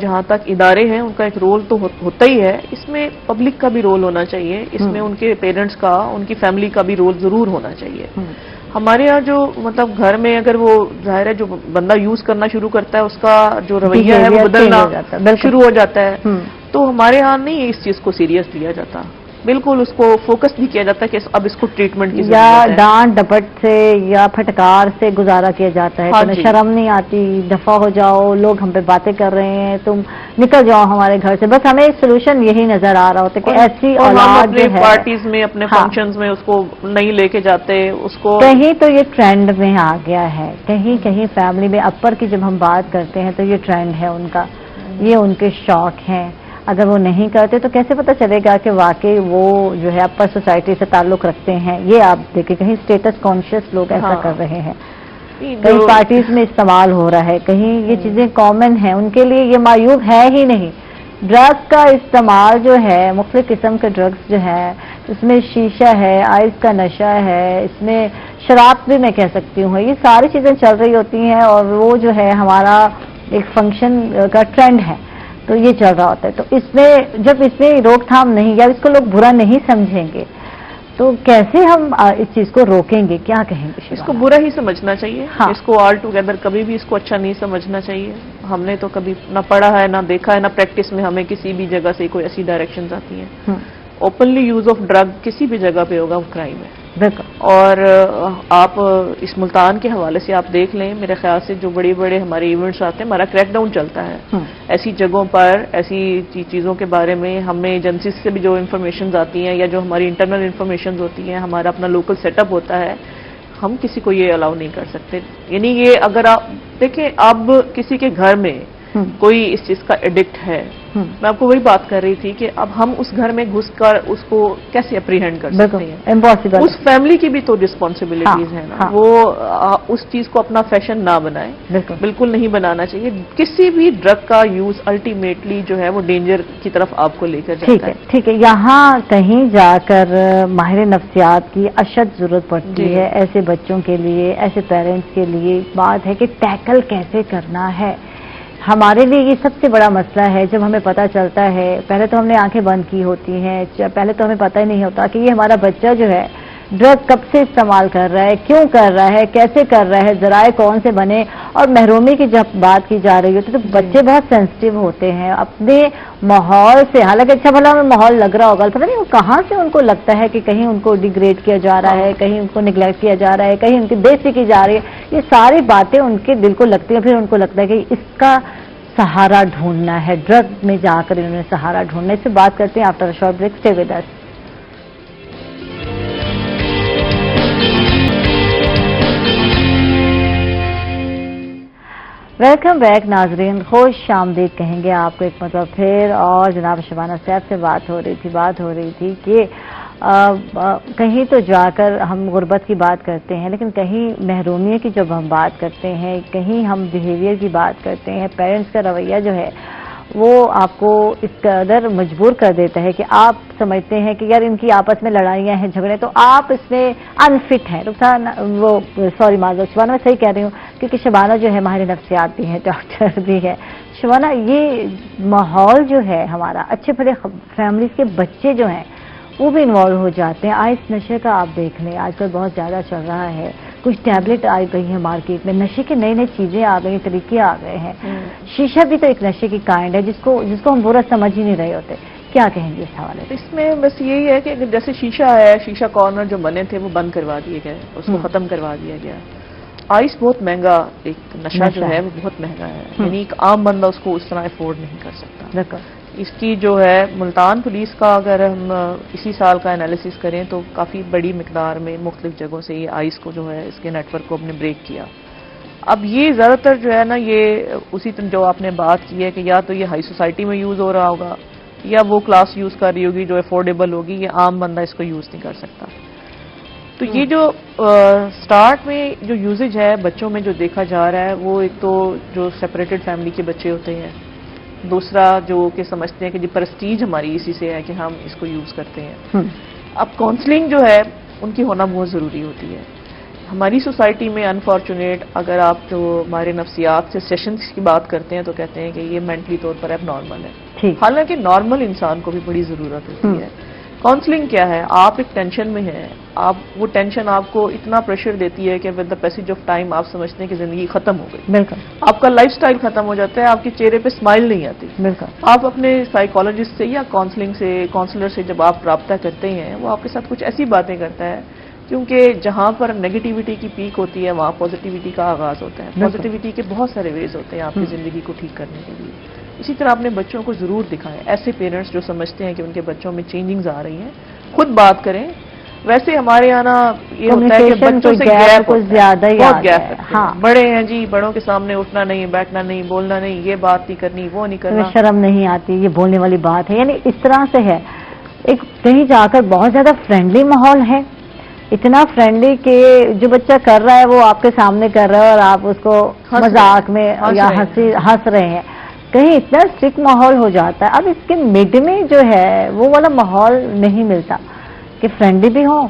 جہاں تک ادارے ہیں ان کا ایک رول تو ہوتا ہی ہے، اس میں پبلک کا بھی رول ہونا چاہیے، اس میں ان کے پیرنٹس کا، ان کی فیملی کا بھی رول ضرور ہونا چاہیے۔ ہمارے یہاں جو مطلب گھر میں اگر وہ ظاہر ہے جو بندہ یوز کرنا شروع کرتا ہے اس کا جو رویہ ہے وہ بدلنا شروع ہو جاتا ہے، تو ہمارے یہاں نہیں اس چیز کو سیریس لیا جاتا، بالکل اس کو فوکس بھی کیا جاتا ہے کہ اب اس کو ٹریٹمنٹ کی ضرورت ہے، یا ڈانٹ ڈپٹ سے یا پھٹکار سے گزارا کیا جاتا ہے، تمہیں شرم نہیں آتی، دفع ہو جاؤ، لوگ ہم پہ باتیں کر رہے ہیں، تم نکل جاؤ ہمارے گھر سے، بس ہمیں ایک سولوشن یہی نظر آ رہا ہوتا ہے کہ ایسی اولاد جو ہے پارٹیز میں اپنے فنکشنز میں اس کو نہیں لے کے جاتے، اس کو کہیں تو یہ ٹرینڈ میں آ گیا ہے، کہیں کہیں فیملی میں اپر کی جب ہم بات کرتے ہیں تو یہ ٹرینڈ ہے ان کا، یہ ان کے شوق ہیں، اگر وہ نہیں کرتے تو کیسے پتہ چلے گا کہ واقعی وہ جو ہے اپر سوسائٹی سے تعلق رکھتے ہیں؟ یہ آپ دیکھیں کہیں اسٹیٹس کانشیس لوگ ایسا کر رہے ہیں، کہیں پارٹیز میں استعمال ہو رہا ہے، کہیں یہ چیزیں کامن ہیں، ان کے لیے یہ معیوب ہے ہی نہیں۔ ڈرگ کا استعمال جو ہے، مختلف قسم کے ڈرگز جو ہے، اس میں شیشہ ہے، آئس کا نشہ ہے، اس میں شراب بھی میں کہہ سکتی ہوں، یہ ساری چیزیں چل رہی ہوتی ہیں اور وہ جو ہے ہمارا ایک فنکشن کا ٹرینڈ ہے، تو یہ چل رہا ہوتا ہے۔ تو اس میں جب اس میں روک تھام نہیں یا اس کو لوگ برا نہیں سمجھیں گے تو کیسے ہم اس چیز کو روکیں گے؟ کیا کہیں گے؟ اس کو برا ہی سمجھنا چاہیے، اس کو آل ٹوگیدر کبھی بھی اس کو اچھا نہیں سمجھنا چاہیے۔ ہم نے تو کبھی نہ پڑھا ہے نہ دیکھا ہے، نہ پریکٹس میں ہمیں کسی بھی جگہ سے کوئی ایسی ڈائریکشنز آتی ہیں۔ اوپنلی یوز آف ڈرگ کسی بھی جگہ پہ ہوگا وہ کرائم ہے، اور آپ اس ملتان کے حوالے سے آپ دیکھ لیں، میرے خیال سے جو بڑے بڑے ہمارے ایونٹس آتے ہیں، ہمارا کریک ڈاؤن چلتا ہے ایسی جگہوں پر، ایسی چیزوں کے بارے میں ہمیں ایجنسیز سے بھی جو انفارمیشنز آتی ہیں یا جو ہماری انٹرنل انفارمیشنز ہوتی ہیں، ہمارا اپنا لوکل سیٹ اپ ہوتا ہے، ہم کسی کو یہ الاؤ نہیں کر سکتے۔ یعنی یہ اگر آپ دیکھیں اب کسی کے گھر میں کوئی اس چیز کا ایڈکٹ ہے، میں آپ کو وہی بات کر رہی تھی کہ اب ہم اس گھر میں گھس کر اس کو کیسے اپریہینڈ کر سکتے ہیں؟ امپاسبل۔ اس فیملی کی بھی تو ریسپانسبلٹیز ہیں نا، وہ اس چیز کو اپنا فیشن نہ بنائیں، بالکل نہیں بنانا چاہیے۔ کسی بھی ڈرگ کا یوز الٹیمیٹلی جو ہے وہ ڈینجر کی طرف آپ کو لے کر جاتا ہے۔ ٹھیک ہے، یہاں کہیں جا کر ماہر نفسیات کی اشد ضرورت پڑتی ہے ایسے بچوں کے لیے، ایسے پیرنٹس کے لیے۔ بات ہے کہ ٹیکل کیسے کرنا ہے، ہمارے لیے یہ سب سے بڑا مسئلہ ہے۔ جب ہمیں پتہ چلتا ہے، پہلے تو ہم نے آنکھیں بند کی ہوتی ہیں، پہلے تو ہمیں پتہ ہی نہیں ہوتا کہ یہ ہمارا بچہ جو ہے ڈرگ کب سے استعمال کر رہا ہے، کیوں کر رہا ہے، کیسے کر رہا ہے، ذرائع کون سے بنے۔ اور محرومی کی جب بات کی جا رہی ہوتی ہے تو بچے بہت سینسٹیو ہوتے ہیں اپنے ماحول سے، حالانکہ اچھا بھلا ہمیں ماحول لگ رہا ہوگا، پتہ نہیں وہ کہاں سے ان کو لگتا ہے کہ کہیں ان کو ڈیگریڈ کیا جا رہا ہے، کہیں ان کو نگلیکٹ کیا جا رہا ہے، کہیں ان کی بےعزتی کی جا رہی ہے۔ یہ ساری باتیں ان کے دل کو لگتی ہیں، پھر ان کو لگتا ہے کہ اس کا سہارا ڈھونڈنا ہے، ڈرگ میں جا کر انہوں نے سہارا ڈھونڈنا ہے۔ اس سے بات کرتے ہیں after short break, stay with us. Welcome back ناظرین، خوش آمدید کہیں گے آپ کو ایک مرتبہ پھر۔ اور جناب شبانہ صاحب سے بات ہو رہی تھی کہ کہیں تو جا کر ہم غربت کی بات کرتے ہیں، لیکن کہیں محرومی کی جب ہم بات کرتے ہیں، کہیں ہم بیہیویئر کی بات کرتے ہیں، پیرنٹس کا رویہ جو ہے وہ آپ کو اس قدر مجبور کر دیتا ہے کہ آپ سمجھتے ہیں کہ یار ان کی آپس میں لڑائیاں ہیں، جھگڑے، تو آپ اس میں انفٹ ہیں۔ سوری معذرت شبانہ، میں صحیح کہہ رہی ہوں کیونکہ شبانہ جو ہے ماہر نفسیات بھی ہے، ڈاکٹر بھی ہے۔ شبانہ، یہ ماحول جو ہے ہمارا، اچھے بڑے فیملیز کے بچے جو ہیں وہ بھی انوالو ہو جاتے ہیں۔ آئس نشے کا آپ دیکھ لیں، آج کل بہت زیادہ چل رہا ہے، کچھ ٹیبلٹ آ گئی ہیں مارکیٹ میں، نشے کے نئی نئی چیزیں آ گئی، طریقے آ گئے ہیں۔ شیشہ بھی تو ایک نشے کی کائنڈ ہے جس کو ہم برا سمجھ ہی نہیں رہے ہوتے۔ کیا کہیں گے اس حوالے سے؟ اس میں بس یہی ہے کہ جیسے شیشہ ہے، شیشہ کارنر جو بنے تھے وہ بند کروا دیے گئے، اس کو ختم کروا دیا گیا۔ آئس بہت مہنگا ایک نشہ جو ہے وہ بہت مہنگا ہے، یعنی ایک عام بندہ اس کو اس طرح افورڈ نہیں کر سکتا۔ اس کی جو ہے ملتان پولیس کا اگر ہم اسی سال کا انالیسس کریں تو کافی بڑی مقدار میں مختلف جگہوں سے یہ آئس کو جو ہے اس کے نیٹ ورک کو ہم نے بریک کیا۔ اب یہ زیادہ تر جو ہے نا، یہ اسی طرح جو آپ نے بات کی ہے کہ یا تو یہ ہائی سوسائٹی میں یوز ہو رہا ہوگا یا وہ کلاس یوز کر رہی ہوگی جو افورڈیبل ہوگی، یہ عام بندہ اس کو یوز نہیں کر سکتا۔ تو یہ جو سٹارٹ میں جو یوزج ہے بچوں میں جو دیکھا جا رہا ہے، وہ ایک تو جو سیپریٹڈ فیملی کے بچے ہوتے ہیں، دوسرا جو کہ سمجھتے ہیں کہ جی پرسٹیج ہماری اسی سے ہے کہ ہم اس کو یوز کرتے ہیں۔ اب کاؤنسلنگ جو ہے ان کی ہونا بہت ضروری ہوتی ہے۔ ہماری سوسائٹی میں انفارچونیٹ اگر آپ جو ہمارے نفسیات سے سیشنز کی بات کرتے ہیں تو کہتے ہیں کہ یہ مینٹلی طور پر اب نارمل ہے، حالانکہ نارمل انسان کو بھی بڑی ضرورت ہوتی ہے. کاؤنسلنگ کیا ہے؟ آپ ایک ٹینشن میں ہیں، وہ ٹینشن آپ کو اتنا پریشر دیتی ہے کہ with the passage of time آپ سمجھتے ہیں کہ زندگی ختم ہو گئی. بالکل. آپ کا لائف سٹائل ختم ہو جاتا ہے، آپ کے چہرے پہ اسمائل نہیں آتی. بالکل. آپ اپنے سائیکالوجسٹ سے یا کاؤنسلر سے جب آپ رابطہ کرتے ہیں، وہ آپ کے ساتھ کچھ ایسی باتیں کرتا ہے، کیونکہ جہاں پر نیگیٹیوٹی کی پیک ہوتی ہے وہاں پازیٹیوٹی کا آغاز ہوتا ہے. پازیٹیوٹی کے بہت سارے ویز ہوتے ہیں آپ کی زندگی کو ٹھیک کرنے کے لیے. اسی طرح اپنے بچوں کو ضرور دکھائیں. ایسے پیرنٹس جو سمجھتے ہیں کہ ان کے بچوں میں چینجنگز آ رہی ہیں، خود بات کریں. ویسے ہمارے یہاں یہ ہوتا ہے کہ بچوں سے گیپ زیادہ بہت گیپ ہے. بڑے ہیں جی، بڑوں کے سامنے اٹھنا نہیں، بیٹھنا نہیں، بولنا نہیں، یہ بات نہیں کرنی، وہ نہیں کرنا، شرم نہیں آتی، یہ بولنے والی بات ہے. یعنی اس طرح سے ہے. ایک کہیں جا کر بہت زیادہ فرینڈلی ماحول ہے، اتنا فرینڈلی کہ جو بچہ کر رہا ہے وہ آپ کے سامنے کر رہا ہے اور آپ اس کو مذاق میں یا ہنس رہے ہیں. کہیں اتنا اسٹرکٹ ماحول ہو جاتا ہے. اب اس کے مڈ میں جو ہے وہ والا ماحول نہیں ملتا کہ فرینڈلی بھی ہو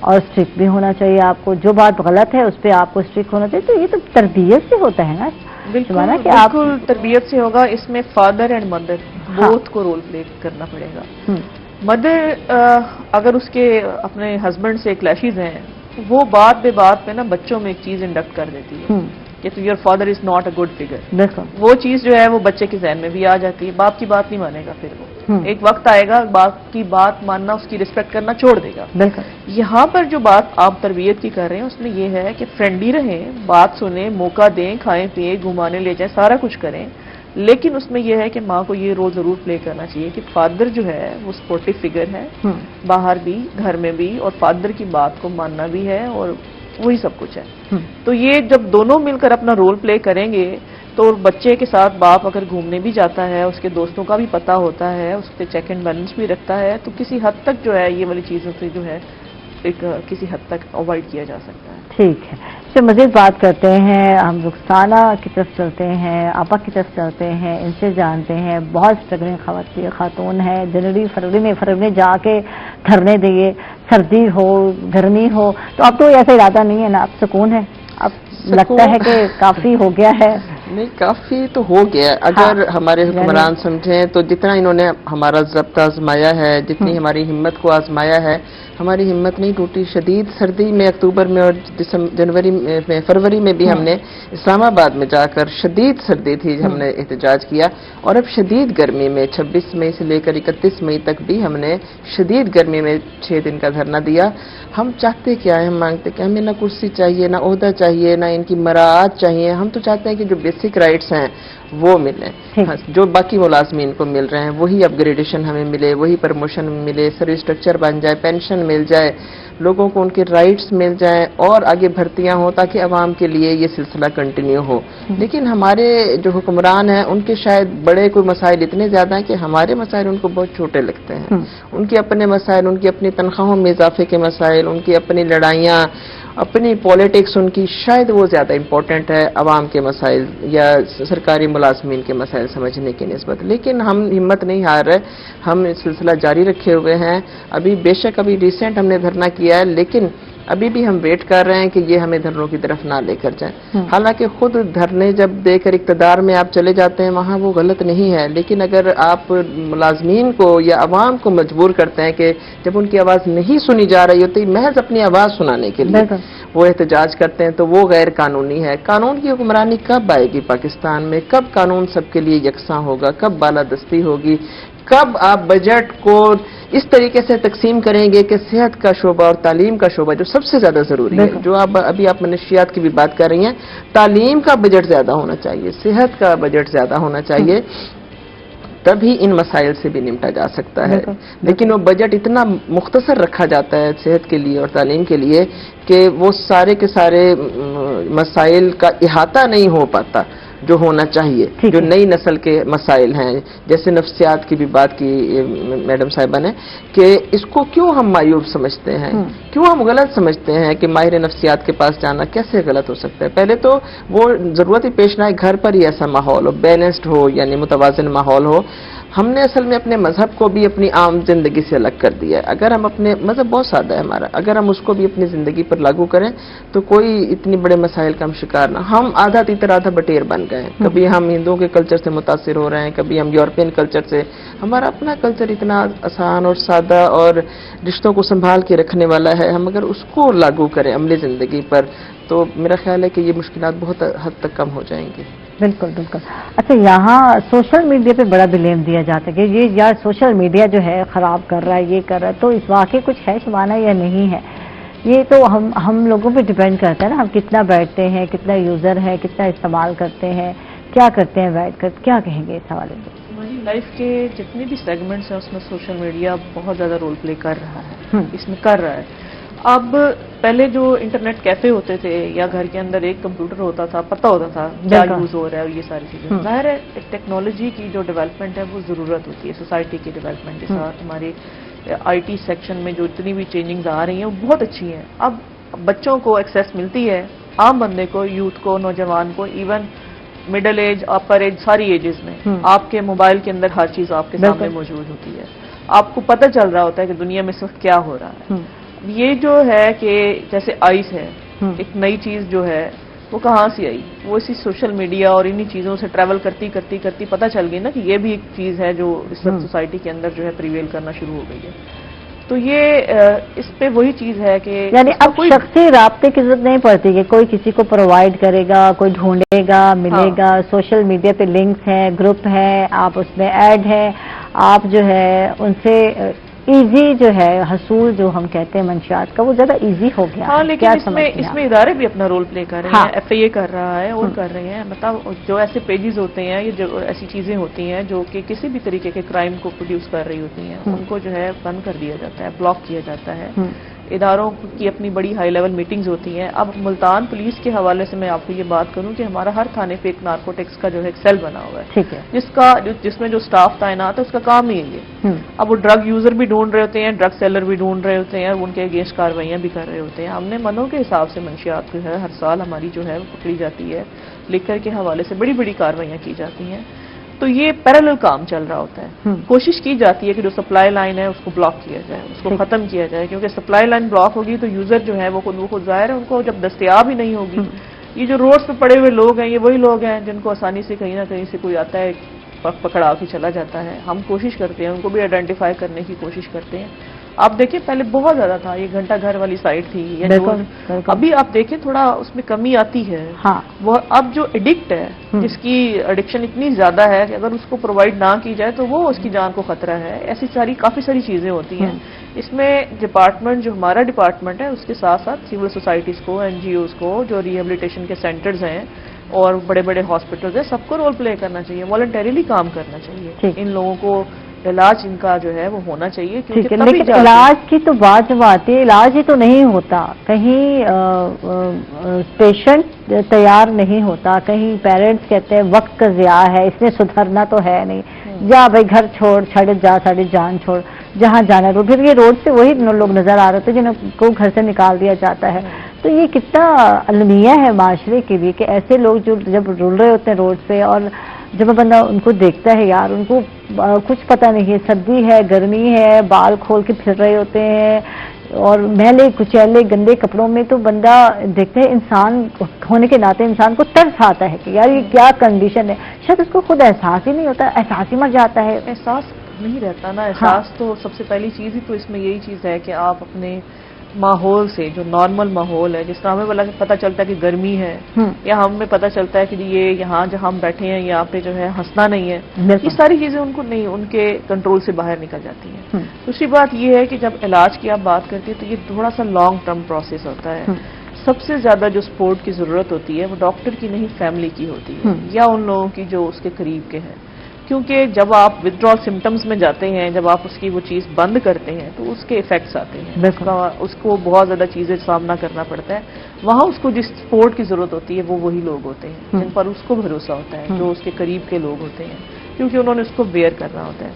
اور اسٹرکٹ بھی ہونا چاہیے. آپ کو جو بات غلط ہے اس پہ آپ کو اسٹرکٹ ہونا چاہیے. تو یہ تو تربیت سے ہوتا ہے نا. بالکل تربیت سے ہوگا. اس میں فادر اینڈ مدر بوتھ کو رول پلے کرنا پڑے گا. مدر اگر اس کے اپنے ہسبینڈ سے کلیشز ہیں، وہ بات بے بات پہ نا بچوں میں ایک چیز انڈکٹ کر دیتی ہے کہ تو your father is not a good figure. وہ چیز جو ہے وہ بچے کے ذہن میں بھی آ جاتی ہے. باپ کی بات نہیں مانے گا، پھر وہ ایک وقت آئے گا باپ کی بات ماننا، اس کی ریسپیکٹ کرنا چھوڑ دے گا. یہاں پر جو بات آپ تربیت کی کر رہے ہیں اس میں یہ ہے کہ فرینڈلی رہیں، بات سنیں، موقع دیں، کھائیں پیئیں، گھمانے لے جائیں، سارا کچھ کریں. لیکن اس میں یہ ہے کہ ماں کو یہ رول ضرور پلے کرنا چاہیے کہ فادر جو ہے وہ سپورٹیو فگر ہے، باہر بھی گھر میں بھی، اور فادر کی بات کو ماننا بھی ہے، اور وہی سب کچھ ہے. تو یہ جب دونوں مل کر اپنا رول پلے کریں گے تو بچے کے ساتھ باپ اگر گھومنے بھی جاتا ہے، اس کے دوستوں کا بھی پتہ ہوتا ہے، اس پہ چیک اینڈ بیلنس بھی رکھتا ہے، تو کسی حد تک جو ہے یہ والی چیزوں سے جو ہے ایک کسی حد تک اوائڈ کیا جا سکتا ہے. ٹھیک ہے. مزید بات کرتے ہیں، ہم رخسانہ کی طرف چلتے ہیں، آپا کی طرف چلتے ہیں، ان سے جانتے ہیں. بہت اسٹرگلنگ خاتون ہے. جنوری فروری میں جا کے دھرنے دیے، سردی ہو گرمی ہو. تو اب تو ایسا ارادہ نہیں ہے نا، اب سکون ہے؟ اب لگتا ہے کہ کافی ہو گیا ہے؟ نہیں، کافی تو ہو گیا. اگر ہمارے حکمران سمجھیں تو جتنا انہوں نے ہمارا ضبط آزمایا ہے، جتنی ہماری ہمت کو آزمایا ہے، ہماری ہمت نہیں ٹوٹی. شدید سردی میں اکتوبر میں اور فروری میں بھی ہم نے اسلام آباد میں جا کر، شدید سردی تھی، ہم نے احتجاج کیا. اور اب شدید گرمی میں 26 مئی سے لے کر 31 مئی تک بھی ہم نے شدید گرمی میں 6 دن کا دھرنا دیا. ہم چاہتے کیا ہے؟ ہم مانگتے کہ ہمیں نہ کرسی چاہیے، نہ عہدہ چاہیے، نہ ان کی مراعات چاہیے. ہم تو چاہتے ہیں کہ جو بیسک رائٹس ہیں وہ ملیں، جو باقی ملازمین کو مل رہے ہیں وہی اپ گریڈیشن ہمیں ملے، وہی پروموشن ملے، سروس اسٹرکچر بن جائے، پینشن مل جائے، لوگوں کو ان کے رائٹس مل جائیں اور آگے بھرتیاں ہوں تاکہ عوام کے لیے یہ سلسلہ کنٹینیو ہو. لیکن ہمارے جو حکمران ہیں ان کے شاید بڑے کوئی مسائل اتنے زیادہ ہیں کہ ہمارے مسائل ان کو بہت چھوٹے لگتے ہیں. ان کے اپنے مسائل، ان کی اپنی تنخواہوں میں اضافے کے مسائل، ان کی اپنی لڑائیاں، اپنی پالیٹکس ان کی شاید وہ زیادہ امپورٹنٹ ہے عوام کے مسائل یا سرکاری ملازمین کے مسائل سمجھنے کی نسبت. لیکن ہم ہمت نہیں ہار رہے، ہم سلسلہ جاری رکھے ہوئے ہیں. ابھی بے شک ابھی ریسنٹ ہم نے دھرنا کیا ہے، لیکن ابھی بھی ہم ویٹ کر رہے ہیں کہ یہ ہمیں دھرنوں کی طرف نہ لے کر جائیں. حالانکہ خود دھرنے جب دے کر اقتدار میں آپ چلے جاتے ہیں وہاں وہ غلط نہیں ہے، لیکن اگر آپ ملازمین کو یا عوام کو مجبور کرتے ہیں کہ جب ان کی آواز نہیں سنی جا رہی ہوتی، محض اپنی آواز سنانے کے لیے وہ احتجاج کرتے ہیں، تو وہ غیر قانونی ہے. قانون کی حکمرانی کب آئے گی پاکستان میں؟ کب قانون سب کے لیے یکساں ہوگا؟ کب بالادستی ہوگی؟ کب آپ بجٹ کو اس طریقے سے تقسیم کریں گے کہ صحت کا شعبہ اور تعلیم کا شعبہ جو سب سے زیادہ ضروری ہے، جو ابھی آپ منشیات کی بھی بات کر رہی ہیں، تعلیم کا بجٹ زیادہ ہونا چاہیے، صحت کا بجٹ زیادہ ہونا چاہیے، تبھی ان مسائل سے بھی نمٹا جا سکتا ہے. لیکن وہ بجٹ اتنا مختصر رکھا جاتا ہے صحت کے لیے اور تعلیم کے لیے کہ وہ سارے کے سارے مسائل کا احاطہ نہیں ہو پاتا جو ہونا چاہیے، جو نئی نسل کے مسائل ہیں. جیسے نفسیات کی بھی بات کی میڈم صاحبہ نے کہ اس کو کیوں ہم معیوب سمجھتے ہیں، کیوں ہم غلط سمجھتے ہیں کہ ماہر نفسیات کے پاس جانا کیسے غلط ہو سکتا ہے. پہلے تو وہ ضرورت ہی پیش نہ آئے گھر پر ہی ایسا ماحول ہو، بیلنسڈ ہو، یعنی متوازن ماحول ہو. ہم نے اصل میں اپنے مذہب کو بھی اپنی عام زندگی سے الگ کر دیا ہے. اگر ہم اپنے مذہب بہت سادہ ہے ہمارا، اگر ہم اس کو بھی اپنی زندگی پر لاگو کریں تو کوئی اتنی بڑے مسائل کا ہم شکار نہ. ہم آدھا تیتر آدھا بٹیر بن گئے ہیں. کبھی ہم ہندوؤں کے کلچر سے متاثر ہو رہے ہیں، کبھی ہم یورپین کلچر سے. ہمارا اپنا کلچر اتنا آسان اور سادہ اور رشتوں کو سنبھال کے رکھنے والا ہے. ہم اگر اس کو لاگو کریں عملی زندگی پر تو میرا خیال ہے کہ یہ مشکلات بہت حد تک کم ہو جائیں گی. بالکل بالکل. اچھا، یہاں سوشل میڈیا پہ بڑا بلیم دیا جاتا ہے کہ یہ یار سوشل میڈیا جو ہے خراب کر رہا ہے، یہ کر رہا ہے، تو اس واقعے کچھ ہے شبانہ یا نہیں ہے؟ یہ تو ہم لوگوں پہ ڈیپینڈ کرتا ہے نا، ہم کتنا بیٹھتے ہیں، کتنا یوزر ہے، کتنا استعمال کرتے ہیں، کیا کرتے ہیں بیٹھ کر. کیا کہیں گے اس حوالے سے؟ ہماری لائف کے جتنے بھی سیگمنٹس ہیں اس میں سوشل میڈیا بہت زیادہ رول پلے کر رہا ہے، اس میں کر رہا ہے. اب پہلے جو انٹرنیٹ کیفے ہوتے تھے یا گھر کے اندر ایک کمپیوٹر ہوتا تھا، پتہ ہوتا تھا کیا یوز ہو رہا ہے، یہ ساری چیزیں. ظاہر ہے ٹیکنالوجی کی جو ڈیولپمنٹ ہے وہ ضرورت ہوتی ہے سوسائٹی کی ڈیولپمنٹ کے ساتھ. ہمارے آئی ٹی سیکشن میں جو اتنی بھی چینجنگز آ رہی ہیں وہ بہت اچھی ہیں. اب بچوں کو ایکسیس ملتی ہے، عام بندے کو، یوتھ کو، نوجوان کو، ایون مڈل ایج، اپر ایج، ساری ایجز میں آپ کے موبائل کے اندر ہر چیز آپ کے سامنے موجود ہوتی ہے. آپ کو پتہ چل رہا ہوتا ہے کہ دنیا میں اس وقت کیا ہو رہا ہے. یہ جو ہے کہ جیسے آئس ہے، ایک نئی چیز جو ہے وہ کہاں سے آئی؟ وہ اسی سوشل میڈیا اور انہی چیزوں سے ٹریول کرتی کرتی کرتی پتہ چل گئی نا کہ یہ بھی ایک چیز ہے جو اس وقت سوسائٹی کے اندر جو ہے پریویل کرنا شروع ہو گئی ہے. تو یہ اس پہ وہی چیز ہے کہ یعنی اب شخصی رابطے کی ضرورت نہیں پڑتی کہ کوئی کسی کو پرووائڈ کرے گا، کوئی ڈھونڈے گا، ملے گا. سوشل میڈیا پہ لنکس ہیں، گروپ ہیں، آپ اس میں ایڈ ہیں، آپ جو ہے ان سے ایزی جو ہے حصول جو ہم کہتے ہیں منشیات کا وہ زیادہ ایزی ہو گیا. ہاں، لیکن اس میں ادارے بھی اپنا رول پلے کر رہے ہیں. ایف اے کر رہا ہے اور کر رہے ہیں. مطلب جو ایسے پیجز ہوتے ہیں، یہ جو ایسی چیزیں ہوتی ہیں جو کہ کسی بھی طریقے کے کرائم کو پروڈیوس کر رہی ہوتی ہیں، ان کو جو ہے بند کر دیا جاتا ہے، بلاک کیا جاتا ہے. اداروں کی اپنی بڑی ہائی لیول میٹنگز ہوتی ہیں. اب ملتان پولیس کے حوالے سے میں آپ کو یہ بات کروں کہ ہمارا ہر تھانے پہ ایک نارکوٹکس کا جو ہے ایک سیل بنا ہوا ہے، جس میں جو سٹاف تعینات ہے اس کا کام ہی ہے یہ. اب وہ ڈرگ یوزر بھی ڈھونڈ رہے ہوتے ہیں، ڈرگ سیلر بھی ڈھونڈ رہے ہوتے ہیں، ان کے اگینسٹ کارروائیاں بھی کر رہے ہوتے ہیں. ہم نے منوں کے حساب سے منشیات جو ہے ہر سال ہماری جو ہے وہ پکڑی جاتی ہے. لیکر کے حوالے سے بڑی بڑی کارروائیاں کی جاتی ہیں. تو یہ پیرالل کام چل رہا ہوتا ہے. کوشش کی جاتی ہے کہ جو سپلائی لائن ہے اس کو بلاک کیا جائے، اس کو ختم کیا جائے، کیونکہ سپلائی لائن بلاک ہوگی تو یوزر جو ہے وہ خود ظاہر ہے ان کو جب دستیاب ہی نہیں ہوگی. یہ جو روڈز پہ پڑے ہوئے لوگ ہیں، یہ وہی لوگ ہیں جن کو آسانی سے کہیں نہ کہیں سے کوئی آتا ہے پکڑا کے چلا جاتا ہے. ہم کوشش کرتے ہیں ان کو بھی آئیڈینٹیفائی کرنے کی کوشش کرتے ہیں. آپ دیکھیں پہلے بہت زیادہ تھا، یہ گھنٹہ گھر والی سائٹ تھی، ابھی آپ دیکھیں تھوڑا اس میں کمی آتی ہے. وہ اب جو ایڈکٹ ہے، جس کی ایڈکشن اتنی زیادہ ہے کہ اگر اس کو پرووائڈ نہ کی جائے تو وہ اس کی جان کو خطرہ ہے. ایسی کافی ساری چیزیں ہوتی ہیں. اس میں ڈپارٹمنٹ جو ہمارا ڈپارٹمنٹ ہے اس کے ساتھ ساتھ سول سوسائٹیز کو، این جی اوز کو، جو ریہیبلیٹیشن کے سینٹرز ہیں اور بڑے بڑے ہاسپٹلز ہیں، سب کو رول پلے کرنا چاہیے، والنٹریلی کام کرنا چاہیے. ان لوگوں کو علاج ان کا جو ہے وہ ہونا چاہیے. لیکن علاج کی تو بات جب آتی ہے، علاج ہی تو نہیں ہوتا. کہیں پیشنٹ تیار نہیں ہوتا، کہیں پیرنٹس کہتے ہیں وقت کا ضیاع ہے، اس نے سدھرنا تو ہے نہیں، جا بھائی گھر چھوڑ، جا ساڑی جان چھوڑ، جہاں جانا ہے. پھر یہ روڈ سے وہی لوگ نظر آ رہے تھے جن کو گھر سے نکال دیا جاتا ہے. تو یہ کتنا المیہ ہے معاشرے کے لیے کہ ایسے لوگ جو جب رول رہے ہوتے ہیں روڈ پہ، اور جب بندہ ان کو دیکھتا ہے یار ان کو کچھ پتہ نہیں ہے، سردی ہے، گرمی ہے، بال کھول کے پھر رہے ہوتے ہیں اور میلے کچیلے گندے کپڑوں میں، تو بندہ دیکھتا ہے انسان ہونے کے ناطے انسان کو ترس آتا ہے کہ یار یہ کیا کنڈیشن ہے. شاید اس کو خود احساس ہی نہیں ہوتا، احساس ہی مر جاتا ہے. احساس نہیں رہتا نا. احساس تو سب سے پہلی چیز ہی تو اس میں یہی چیز ہے کہ آپ اپنے ماحول سے، جو نارمل ماحول ہے، جس طرح ہمیں پتہ چلتا ہے کہ گرمی ہے، یا ہمیں پتہ چلتا ہے کہ یہ یہاں جہاں ہم بیٹھے ہیں یہاں پہ جو ہے ہنسنا نہیں ہے، یہ ساری چیزیں ان کو نہیں، ان کے کنٹرول سے باہر نکل جاتی ہیں. دوسری بات یہ ہے کہ جب علاج کی آپ بات کرتے ہیں تو یہ تھوڑا سا لانگ ٹرم پروسیس ہوتا ہے. سب سے زیادہ جو سپورٹ کی ضرورت ہوتی ہے وہ ڈاکٹر کی نہیں، فیملی کی ہوتی ہے، یا ان لوگوں کی جو اس کے قریب کے ہیں. کیونکہ جب آپ ودرال سمٹمز میں جاتے ہیں، جب آپ اس کی وہ چیز بند کرتے ہیں تو اس کے ایفیکٹس آتے ہیں، اس کو بہت زیادہ چیزیں سامنا کرنا پڑتا ہے. وہاں اس کو جس سپورٹ کی ضرورت ہوتی ہے وہ وہی لوگ ہوتے ہیں جن پر اس کو بھروسہ ہوتا ہے، جو اس کے قریب کے لوگ ہوتے ہیں، کیونکہ انہوں نے اس کو بیئر کرنا ہوتا ہے.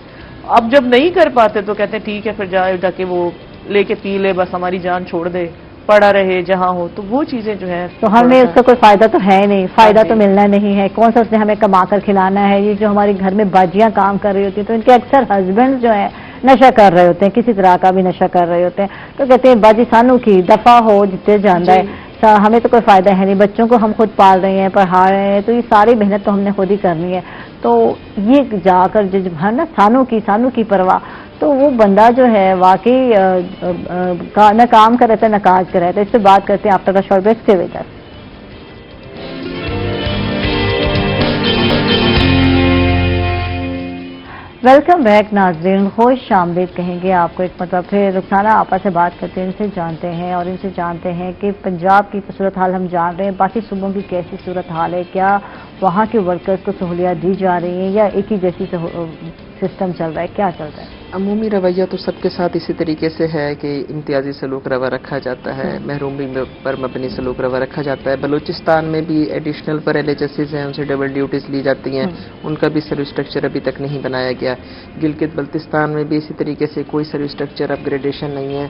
اب جب نہیں کر پاتے تو کہتے ہیں ٹھیک ہے پھر جا کے وہ لے کے پی لے، بس ہماری جان چھوڑ دے، پڑا رہے جہاں ہو، تو وہ چیزیں جو ہے تو ہمیں اس کا کوئی فائدہ تو ہے نہیں، فائدہ تو ملنا نہیں ہے، کون سا اس نے ہمیں کما کر کھلانا ہے. یہ جو ہمارے گھر میں باجیاں کام کر رہی ہوتی ہیں تو ان کے اکثر ہسبینڈ جو ہیں نشہ کر رہے ہوتے ہیں، کسی طرح کا بھی نشہ کر رہے ہوتے ہیں، تو کہتے ہیں باجی سانو کی دفعہ ہو جتنے جانا ہے، ہمیں تو کوئی فائدہ ہے نہیں، بچوں کو ہم خود پال رہے ہیں، پڑھا رہے ہیں، تو یہ ساری محنت تو ہم نے خود ہی کرنی ہے. تو یہ جا کر جو ہے نا سانو کی پرواہ، تو وہ بندہ جو ہے واقعی نہ کام کا رہتا ہے نہ کاج کا رہتا ہے. اس پہ بات کرتے ہیں آفٹر دا شارٹ بریک سے وجہ. ویلکم بیک ناظرین، خوش آمدید کہیں گے آپ کو ایک مرتبہ پھر. رخسانہ آپا سے بات کرتے ہیں، ان سے جانتے ہیں اور ان سے جانتے ہیں کہ پنجاب کی صورتحال ہم جان رہے ہیں، باقی صوبوں کی کیسی صورتحال ہے، کیا وہاں کے ورکرز کو سہولیات دی جا رہی ہیں یا ایک ہی جیسی سسٹم چل رہا ہے، کیا چل رہا ہے؟ عمومی رویہ تو سب کے ساتھ اسی طریقے سے ہے کہ امتیازی سلوک روا رکھا جاتا ہے، محرومی پر مبنی سلوک روا رکھا جاتا ہے. بلوچستان میں بھی ایڈیشنل پر LHSs ہیں، ان سے ڈبل ڈیوٹیز لی جاتی ہیں، ان کا بھی سروس اسٹرکچر ابھی تک نہیں بنایا گیا. گلگت بلتستان میں بھی اسی طریقے سے کوئی سروس اسٹرکچر اپ گریڈیشن نہیں ہے.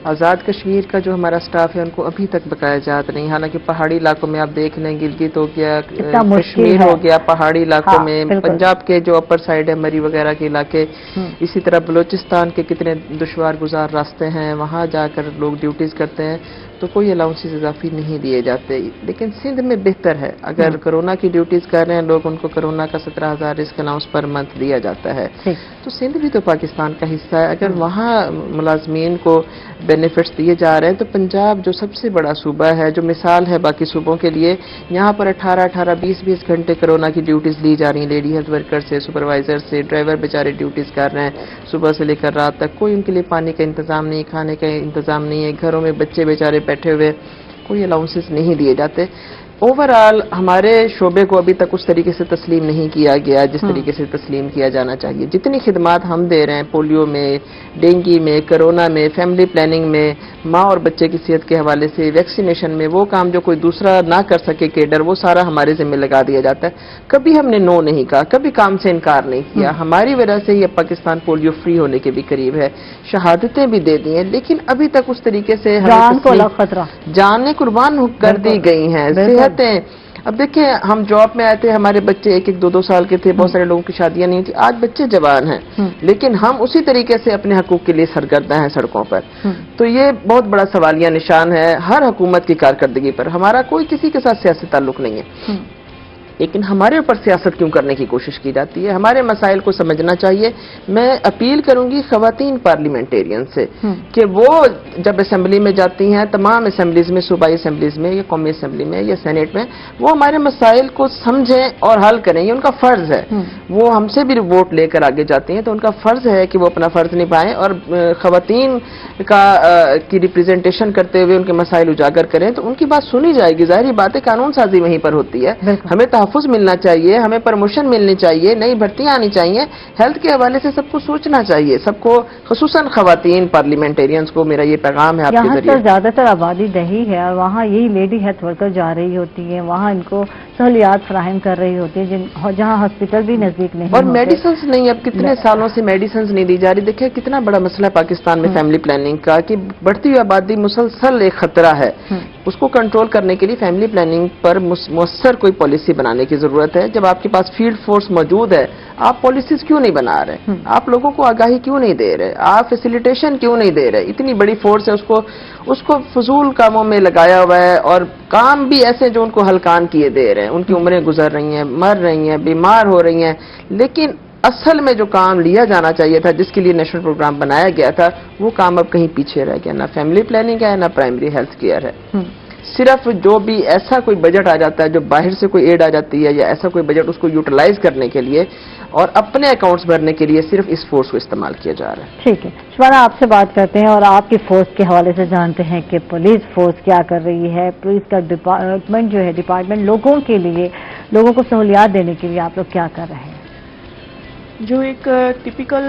آزاد کشمیر کا جو ہمارا سٹاف ہے ان کو ابھی تک بقایا جات نہیں، حالانکہ پہاڑی علاقوں میں آپ دیکھ لیں، گلگت ہو گیا، کشمیر ہو گیا، پہاڑی علاقوں میں پنجاب کے جو اپر سائڈ ہے مری وغیرہ کے علاقے، اسی طرح بلوچستان کے کتنے دشوار گزار راستے ہیں، وہاں جا کر لوگ ڈیوٹیز کرتے ہیں تو کوئی الاؤنسز اضافی نہیں دیے جاتے. لیکن سندھ میں بہتر ہے، اگر کرونا کی ڈیوٹیز کر رہے ہیں لوگ، ان کو کرونا کا 17,000 رسک الاؤنس پر منتھ دیا جاتا ہے. تو سندھ بھی تو پاکستان کا حصہ ہے، اگر وہاں ملازمین کو بینیفٹس دیے جا رہے ہیں تو پنجاب جو سب سے بڑا صوبہ ہے، جو مثال ہے باقی صوبوں کے لیے، یہاں پر 18 20 گھنٹے کرونا کی ڈیوٹیز لی جا رہی ہیں. لیڈی ہیلتھ ورکر سے، سپروائزر سے، ڈرائیور بیچارے ڈیوٹیز کر رہے ہیں صبح سے لے کر رات تک. کوئی ان کے لیے پانی کا انتظام نہیں، کھانے کا انتظام نہیں ہے، گھروں میں بچے بیچارے بیٹھے ہوئے، کوئی الاؤنسز نہیں دیے جاتے. اوورآل ہمارے شعبے کو ابھی تک اس طریقے سے تسلیم نہیں کیا گیا جس طریقے سے تسلیم کیا جانا چاہیے. جتنی خدمات ہم دے رہے ہیں پولیو میں، ڈینگی میں، کرونا میں، فیملی پلاننگ میں، ماں اور بچے کی صحت کے حوالے سے، ویکسینیشن میں، وہ کام جو کوئی دوسرا نہ کر سکے کیڈر، وہ سارا ہمارے ذمہ لگا دیا جاتا ہے. کبھی ہم نے نو نہیں کہا، کبھی کام سے انکار نہیں کیا. ہماری وجہ سے یہ پاکستان پولیو فری ہونے کے بھی قریب ہے، شہادتیں بھی دے دی ہیں، لیکن ابھی تک اس طریقے سے جانیں قربان کر دی گئی ہیں. اب دیکھیں، ہم جاب میں آئے تھے، ہمارے بچے 1-2 سال کے تھے، بہت سارے لوگوں کی شادیاں نہیں تھی. آج بچے جوان ہیں لیکن ہم اسی طریقے سے اپنے حقوق کے لیے سرگرداں ہیں سڑکوں پر. تو یہ بہت بڑا سوالیہ نشان ہے ہر حکومت کی کارکردگی پر. ہمارا کوئی کسی کے ساتھ سیاسی تعلق نہیں ہے، لیکن ہمارے اوپر سیاست کیوں کرنے کی کوشش کی جاتی ہے؟ ہمارے مسائل کو سمجھنا چاہیے. میں اپیل کروں گی خواتین پارلیمنٹیرین سے کہ وہ جب اسمبلی میں جاتی ہیں، تمام اسمبلیز میں، صوبائی اسمبلیز میں یا قومی اسمبلی میں یا سینیٹ میں، وہ ہمارے مسائل کو سمجھیں اور حل کریں. یہ ان کا فرض ہے. وہ ہم سے بھی ووٹ لے کر آگے جاتی ہیں تو ان کا فرض ہے کہ وہ اپنا فرض نبھائیں اور خواتین کی ریپریزنٹیشن کرتے ہوئے ان کے مسائل اجاگر کریں تو ان کی بات سنی جائے گی. ظاہری بات ہے، قانون سازی وہیں پر ہوتی ہے. ہمیں تحفظ ملنا چاہیے، ہمیں پروموشن ملنی چاہیے، نئی بھرتیاں آنی چاہیے. ہیلتھ کے حوالے سے سب کو سوچنا چاہیے، سب کو، خصوصاً خواتین پارلیمنٹیرینز کو میرا یہ پیغام ہے آپ کے ذریعے. یہاں زیادہ تر آبادی دیہی ہے اور وہاں یہی لیڈی ہیلتھ ورکر جا رہی ہوتی ہیں، وہاں ان کو سہولیات فراہم کر رہی ہوتی ہے جہاں ہاسپٹل بھی نزدیک نہیں اور میڈیسنز نہیں. اب کتنے سالوں سے میڈیسنز نہیں دی جا رہی. دیکھیں کتنا بڑا مسئلہ پاکستان میں فیملی پلاننگ کا، کہ بڑھتی ہوئی آبادی مسلسل ایک خطرہ ہے. اس کو کنٹرول کرنے کے لیے فیملی پلاننگ پر مؤثر کوئی پالیسی بنانے کی ضرورت ہے. جب آپ کے پاس فیلڈ فورس موجود ہے، آپ پالیسیز کیوں نہیں بنا رہے؟ آپ لوگوں کو آگاہی کیوں نہیں دے رہے؟ آپ فیسیلیٹیشن کیوں نہیں دے رہے؟ اتنی بڑی فورس ہے، اس کو فضول کاموں میں لگایا ہوا ہے اور کام بھی ایسے جو ان کو ہلکان کیے دے رہے ہیں. ان کی عمریں گزر رہی ہیں، مر رہی ہیں، بیمار ہو رہی ہیں. لیکن اصل میں جو کام لیا جانا چاہیے تھا، جس کے لیے نیشنل پروگرام بنایا گیا تھا، وہ کام اب کہیں پیچھے رہ گیا. نہ فیملی پلاننگ ہے، نہ پرائمری ہیلتھ کیئر ہے. صرف جو بھی ایسا کوئی بجٹ آ جاتا ہے، جو باہر سے کوئی ایڈ آ جاتی ہے یا ایسا کوئی بجٹ، اس کو یوٹیلائز کرنے کے لیے اور اپنے اکاؤنٹس بھرنے کے لیے صرف اس فورس کو استعمال کیا جا رہا ہے. ٹھیک ہے، شبانہ آپ سے بات کرتے ہیں اور آپ کی فورس کے حوالے سے جانتے ہیں کہ پولیس فورس کیا کر رہی ہے. پولیس کا ڈپارٹمنٹ جو ہے، ڈپارٹمنٹ لوگوں کے لیے، لوگوں کو سہولیات دینے کے لیے آپ لوگ کیا کر رہے ہیں؟ جو ایک ٹپیکل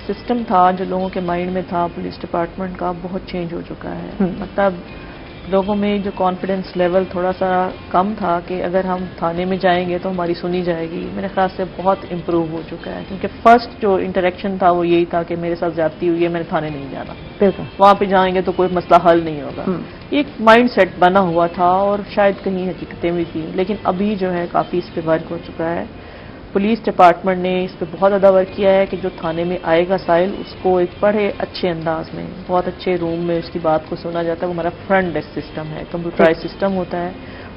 سسٹم تھا جو لوگوں کے مائنڈ میں تھا پولیس ڈپارٹمنٹ کا، بہت چینج ہو چکا ہے. مطلب لوگوں میں جو کانفیڈنس لیول تھوڑا سا کم تھا کہ اگر ہم تھانے میں جائیں گے تو ہماری سنی جائے گی، میرے خیال سے بہت امپروو ہو چکا ہے، کیونکہ فرسٹ جو انٹریکشن تھا وہ یہی تھا کہ میرے ساتھ زیادتی ہوئی ہے، میں نے تھانے نہیں جانا، وہاں پہ جائیں گے تو کوئی مسئلہ حل نہیں ہوگا، ایک مائنڈ سیٹ بنا ہوا تھا اور شاید کہیں حقیقتیں بھی تھیں، لیکن ابھی جو ہے کافی اس پہ ورک ہو چکا ہے۔ پولیس ڈپارٹمنٹ نے اس پہ بہت زیادہ ورک کیا ہے کہ جو تھانے میں آئے گا سائل، اس کو ایک بڑے اچھے انداز میں، بہت اچھے روم میں اس کی بات کو سنا جاتا ہے۔ وہ ہمارا فرنٹ ڈیسک سسٹم ہے، کمپیوٹرائز سسٹم ہوتا ہے،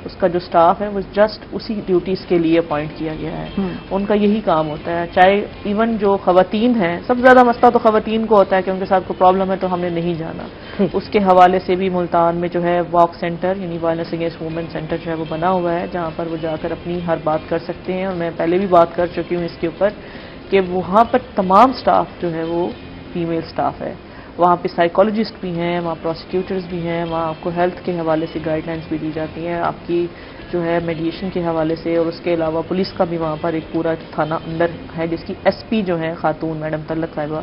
اس کا جو سٹاف ہے وہ جسٹ اسی ڈیوٹیز کے لیے اپوائنٹ کیا گیا ہے، ان کا یہی کام ہوتا ہے۔ چاہے ایون جو خواتین ہیں، سب سے زیادہ مسئلہ تو خواتین کو ہوتا ہے کہ ان کے ساتھ کوئی پرابلم ہے تو ہم نے نہیں جانا، اس کے حوالے سے بھی ملتان میں جو ہے واک سینٹر یعنی وائلنس اگینسٹ وومن سینٹر جو ہے وہ بنا ہوا ہے، جہاں پر وہ جا کر اپنی ہر بات کر سکتے ہیں، اور میں پہلے بھی بات کر چکی ہوں اس کے اوپر کہ وہاں پر تمام سٹاف جو ہے وہ فیمیل سٹاف ہے، وہاں پہ سائیکالوجسٹ بھی ہیں، وہاں پروسیکیوٹرز بھی ہیں، وہاں آپ کو ہیلتھ کے حوالے سے گائیڈ لائنس بھی دی جاتی ہیں، آپ کی جو ہے میڈیشن کے حوالے سے، اور اس کے علاوہ پولیس کا بھی وہاں پر ایک پورا تھانہ اندر ہے جس کی ایس پی جو ہے خاتون میڈم طلت صاحبہ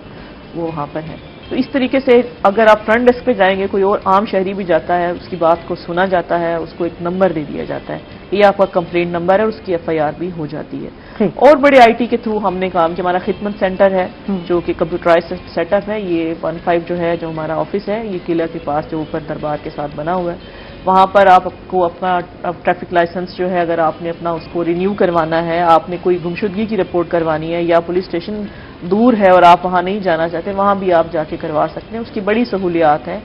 وہ وہاں پر ہیں۔ تو اس طریقے سے اگر آپ فرنٹ ڈیسک پہ جائیں گے، کوئی اور عام شہری بھی جاتا ہے، اس کی بات کو سنا جاتا ہے، اس کو ایک نمبر دے دیا جاتا ہے، یہ آپ کا کمپلینٹ نمبر ہے، اس کی ایف آئی آر بھی ہو جاتی ہے۔ اور بڑے آئی ٹی کے تھرو ہم نے کام کیا، ہمارا خدمت سینٹر ہے جو کہ کمپیوٹرائز سیٹ اپ ہے، یہ 15 جو ہے جو ہمارا آفس ہے، یہ قلعہ کے پاس جو اوپر دربار کے ساتھ بنا ہوا ہے، وہاں پر آپ کو اپنا ٹریفک لائسنس جو ہے اگر آپ نے اپنا اس کو رینیو کروانا ہے، آپ نے کوئی گمشدگی کی رپورٹ کروانی ہے یا پولیس اسٹیشن دور ہے اور آپ وہاں نہیں جانا چاہتے، وہاں بھی آپ جا کے کروا سکتے ہیں، اس کی بڑی سہولیات ہیں۔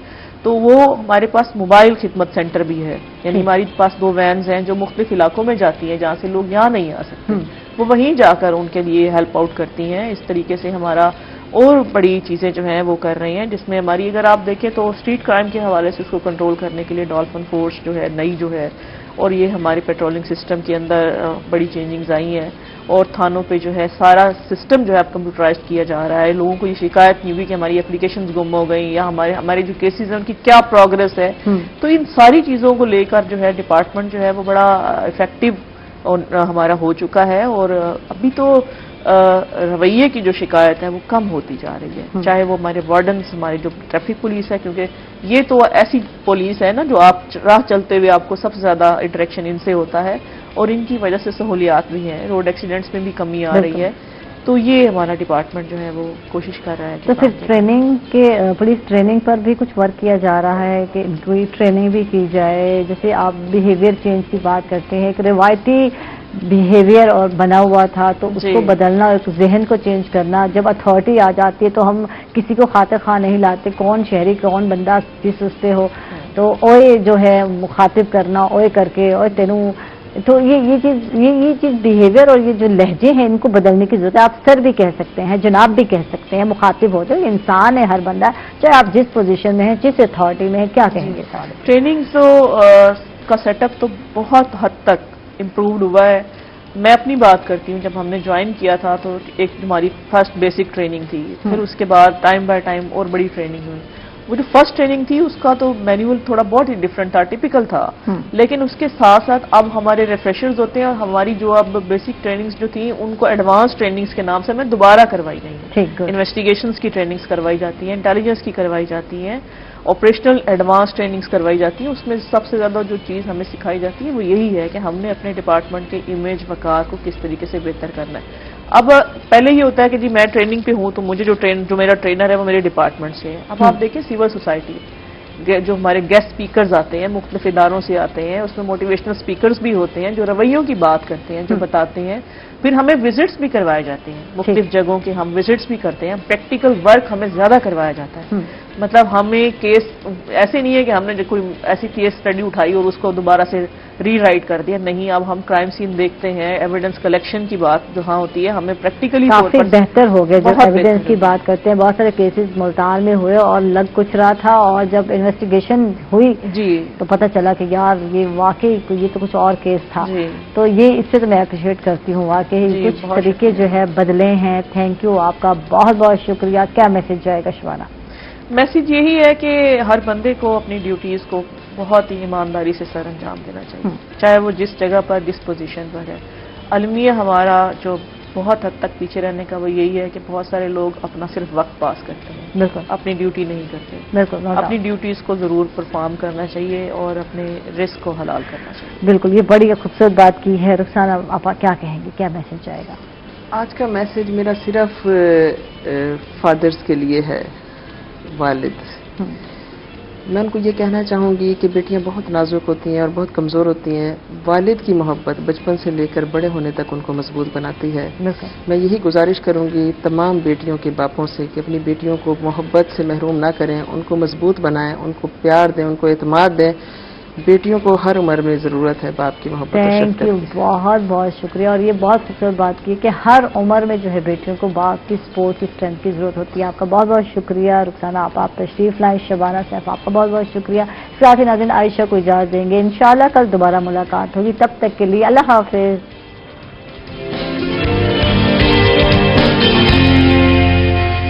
تو وہ ہمارے پاس موبائل خدمت سینٹر بھی ہے، یعنی ہماری پاس 2 وینز ہیں جو مختلف علاقوں میں جاتی ہیں جہاں سے لوگ یہاں نہیں آ سکتے، وہ وہیں جا کر ان کے لیے ہیلپ آؤٹ کرتی ہیں۔ اس طریقے سے ہمارا اور بڑی چیزیں جو ہیں وہ کر رہی ہیں، جس میں ہماری اگر آپ دیکھیں تو اسٹریٹ کرائم کے حوالے سے اس کو کنٹرول کرنے کے لیے ڈالفن فورس جو ہے نئی جو ہے، اور یہ ہمارے پیٹرولنگ سسٹم کے اندر بڑی چینجنگز آئی ہیں، اور تھانوں پہ جو ہے سارا سسٹم جو ہے اب کمپیوٹرائز کیا جا رہا ہے۔ لوگوں کو یہ شکایت نہیں ہوئی کہ ہماری اپلیکیشنز گم ہو گئیں یا ہمارے جو کیسز ہیں ان کی کیا پروگرس ہے، تو ان ساری چیزوں کو لے کر جو ہے ڈپارٹمنٹ جو ہے وہ بڑا افیکٹو ہمارا ہو چکا ہے، اور ابھی تو رویے کی جو شکایت ہے وہ کم ہوتی جا رہی ہے، چاہے وہ ہمارے وارڈنز، ہماری جو ٹریفک پولیس ہے، کیونکہ یہ تو ایسی پولیس ہے نا جو آپ راہ چلتے ہوئے آپ کو سب سے زیادہ انٹریکشن ان سے ہوتا ہے، اور ان کی وجہ سے سہولیات بھی ہیں، روڈ ایکسیڈنٹس میں بھی کمی آ رہی ہے، تو یہ ہمارا ڈپارٹمنٹ جو ہے وہ کوشش کر رہا ہے۔ تو پھر ٹریننگ کے پولیس ٹریننگ پر بھی کچھ ورک کیا جا رہا ہے کہ کوئی ٹریننگ بھی کی جائے، جیسے آپ بیہیویئر چینج کی بات کرتے ہیں، ایک روایتی بیہیویئر اور بنا ہوا تھا تو اس کو بدلنا، ایک ذہن کو چینج کرنا، جب اتھارٹی آ جاتی ہے تو ہم کسی کو خاطر خواہ نہیں لاتے، کون شہری کون بندہ جس اس پہ ہو تو اوئے جو ہے مخاطب کرنا، اوئے کر کے اوئے تینوں، تو یہ چیز بیہیویئر اور یہ جو لہجے ہیں ان کو بدلنے کی ضرورت ہے۔ آپ سر بھی کہہ سکتے ہیں، جناب بھی کہہ سکتے ہیں، مخاطب ہوتے ہیں، انسان ہے ہر بندہ، چاہے آپ جس پوزیشن میں ہیں، جس اتھارٹی میں ہیں، کیا کہیں گے سارے؟ ٹریننگ کا سیٹ اپ تو بہت حد تک امپرووڈ ہوا ہے۔ میں اپنی بات کرتی ہوں، جب ہم نے جوائن کیا تھا تو ایک ہماری فرسٹ بیسک ٹریننگ تھی، پھر اس کے بعد ٹائم بائی ٹائم اور بڑی ٹریننگ ہوئی۔ وہ جو فرسٹ ٹریننگ تھی اس کا تو مینیول تھوڑا بہت ہی ڈفرنٹ تھا، ٹپیکل تھا، لیکن اس کے ساتھ ساتھ اب ہمارے ریفریشرز ہوتے ہیں، اور ہماری جو اب بیسک ٹریننگز جو تھیں ان کو ایڈوانس ٹریننگز کے نام سے ہمیں دوبارہ کروائی گئی ہیں۔ انویسٹیگیشنز کی ٹریننگز کروائی جاتی ہیں، انٹیلیجنس کی کروائی جاتی ہیں، آپریشنل ایڈوانس ٹریننگز کروائی جاتی ہیں۔ اس میں سب سے زیادہ جو چیز ہمیں سکھائی جاتی ہے وہ یہی ہے کہ ہم نے اپنے ڈپارٹمنٹ کے امیج وقار کو کس طریقے سے بہتر کرنا ہے۔ اب پہلے یہ ہوتا ہے کہ جی میں ٹریننگ پہ ہوں تو مجھے جو میرا ٹرینر ہے وہ میرے ڈپارٹمنٹ سے ہے۔ اب آپ دیکھیں سول سوسائٹی جو ہمارے گیسٹ سپیکرز آتے ہیں، مختلف اداروں سے آتے ہیں، اس میں موٹیویشنل سپیکرز بھی ہوتے ہیں جو رویوں کی بات کرتے ہیں، جو بتاتے ہیں۔ پھر ہمیں وزٹس بھی کروائے جاتے ہیں، مختلف جگہوں کے ہم وزٹس بھی کرتے ہیں، پریکٹیکل ورک ہمیں زیادہ کروایا جاتا ہے۔ مطلب ہمیں کیس ایسے نہیں ہے کہ ہم نے کوئی ایسی کیس اسٹڈی اٹھائی اور اس کو دوبارہ سے ری رائٹ کر دیا، نہیں، اب ہم کرائم سین دیکھتے ہیں، ایویڈنس کلیکشن کی بات جہاں ہوتی ہے ہمیں پریکٹیکلی کافی بہتر ہو گیا۔ جب ایویڈنس کی بات کرتے ہیں، بہت سارے کیسز ملتان میں ہوئے اور لگ کچھ رہا تھا، اور جب انویسٹیگیشن ہوئی تو پتہ چلا کہ یار یہ واقعی یہ تو کچھ اور کیس تھا، تو یہ اس سے تو میں اپریشیٹ کرتی ہوں، واقعی کچھ طریقے جو ہے بدلے ہیں۔ تھینک یو، آپ کا بہت بہت شکریہ۔ کیا میسج جائے گا شبانہ؟ میسج یہی ہے کہ ہر بندے کو اپنی ڈیوٹیز کو بہت ہی ایمانداری سے سر انجام دینا چاہیے، چاہے وہ جس جگہ پر جس پوزیشن پر ہے۔ المیہ ہمارا جو بہت حد تک پیچھے رہنے کا وہ یہی ہے کہ بہت سارے لوگ اپنا صرف وقت پاس کرتے ہیں، بالکل اپنی ڈیوٹی نہیں کرتے. بالکل اپنی ڈیوٹیز کو ضرور پرفارم کرنا چاہیے اور اپنے رزق کو حلال کرنا چاہیے. بالکل، یہ بڑی خوبصورت بات کی ہے. رخسانہ آپ کیا کہیں گے، کیا میسج جائے گا؟ آج کا میسج میرا صرف فادرز کے لیے ہے، والد. میں ان کو یہ کہنا چاہوں گی کہ بیٹیاں بہت نازک ہوتی ہیں اور بہت کمزور ہوتی ہیں. والد کی محبت بچپن سے لے کر بڑے ہونے تک ان کو مضبوط بناتی ہے. میں یہی گزارش کروں گی تمام بیٹیوں کے باپوں سے کہ اپنی بیٹیوں کو محبت سے محروم نہ کریں، ان کو مضبوط بنائیں، ان کو پیار دیں، ان کو اعتماد دیں. بیٹیوں کو ہر عمر میں ضرورت ہے باپ کی محبت اور شفقت. تھینک یو، بہت بہت شکریہ. اور یہ بہت خوبصورت بات کی کہ ہر عمر میں جو ہے بیٹیوں کو باپ کی سپورٹ کی اسٹرینتھ کی ضرورت ہوتی ہے. آپ کا بہت بہت شکریہ رخسانہ. آپ تشریف لائیں. شبانہ صاحب آپ کا بہت بہت شکریہ. ساتھ ہی ناظرین عائشہ کو اجازت دیں گے. انشاءاللہ کل دوبارہ ملاقات ہوگی. تب تک کے لیے اللہ حافظ.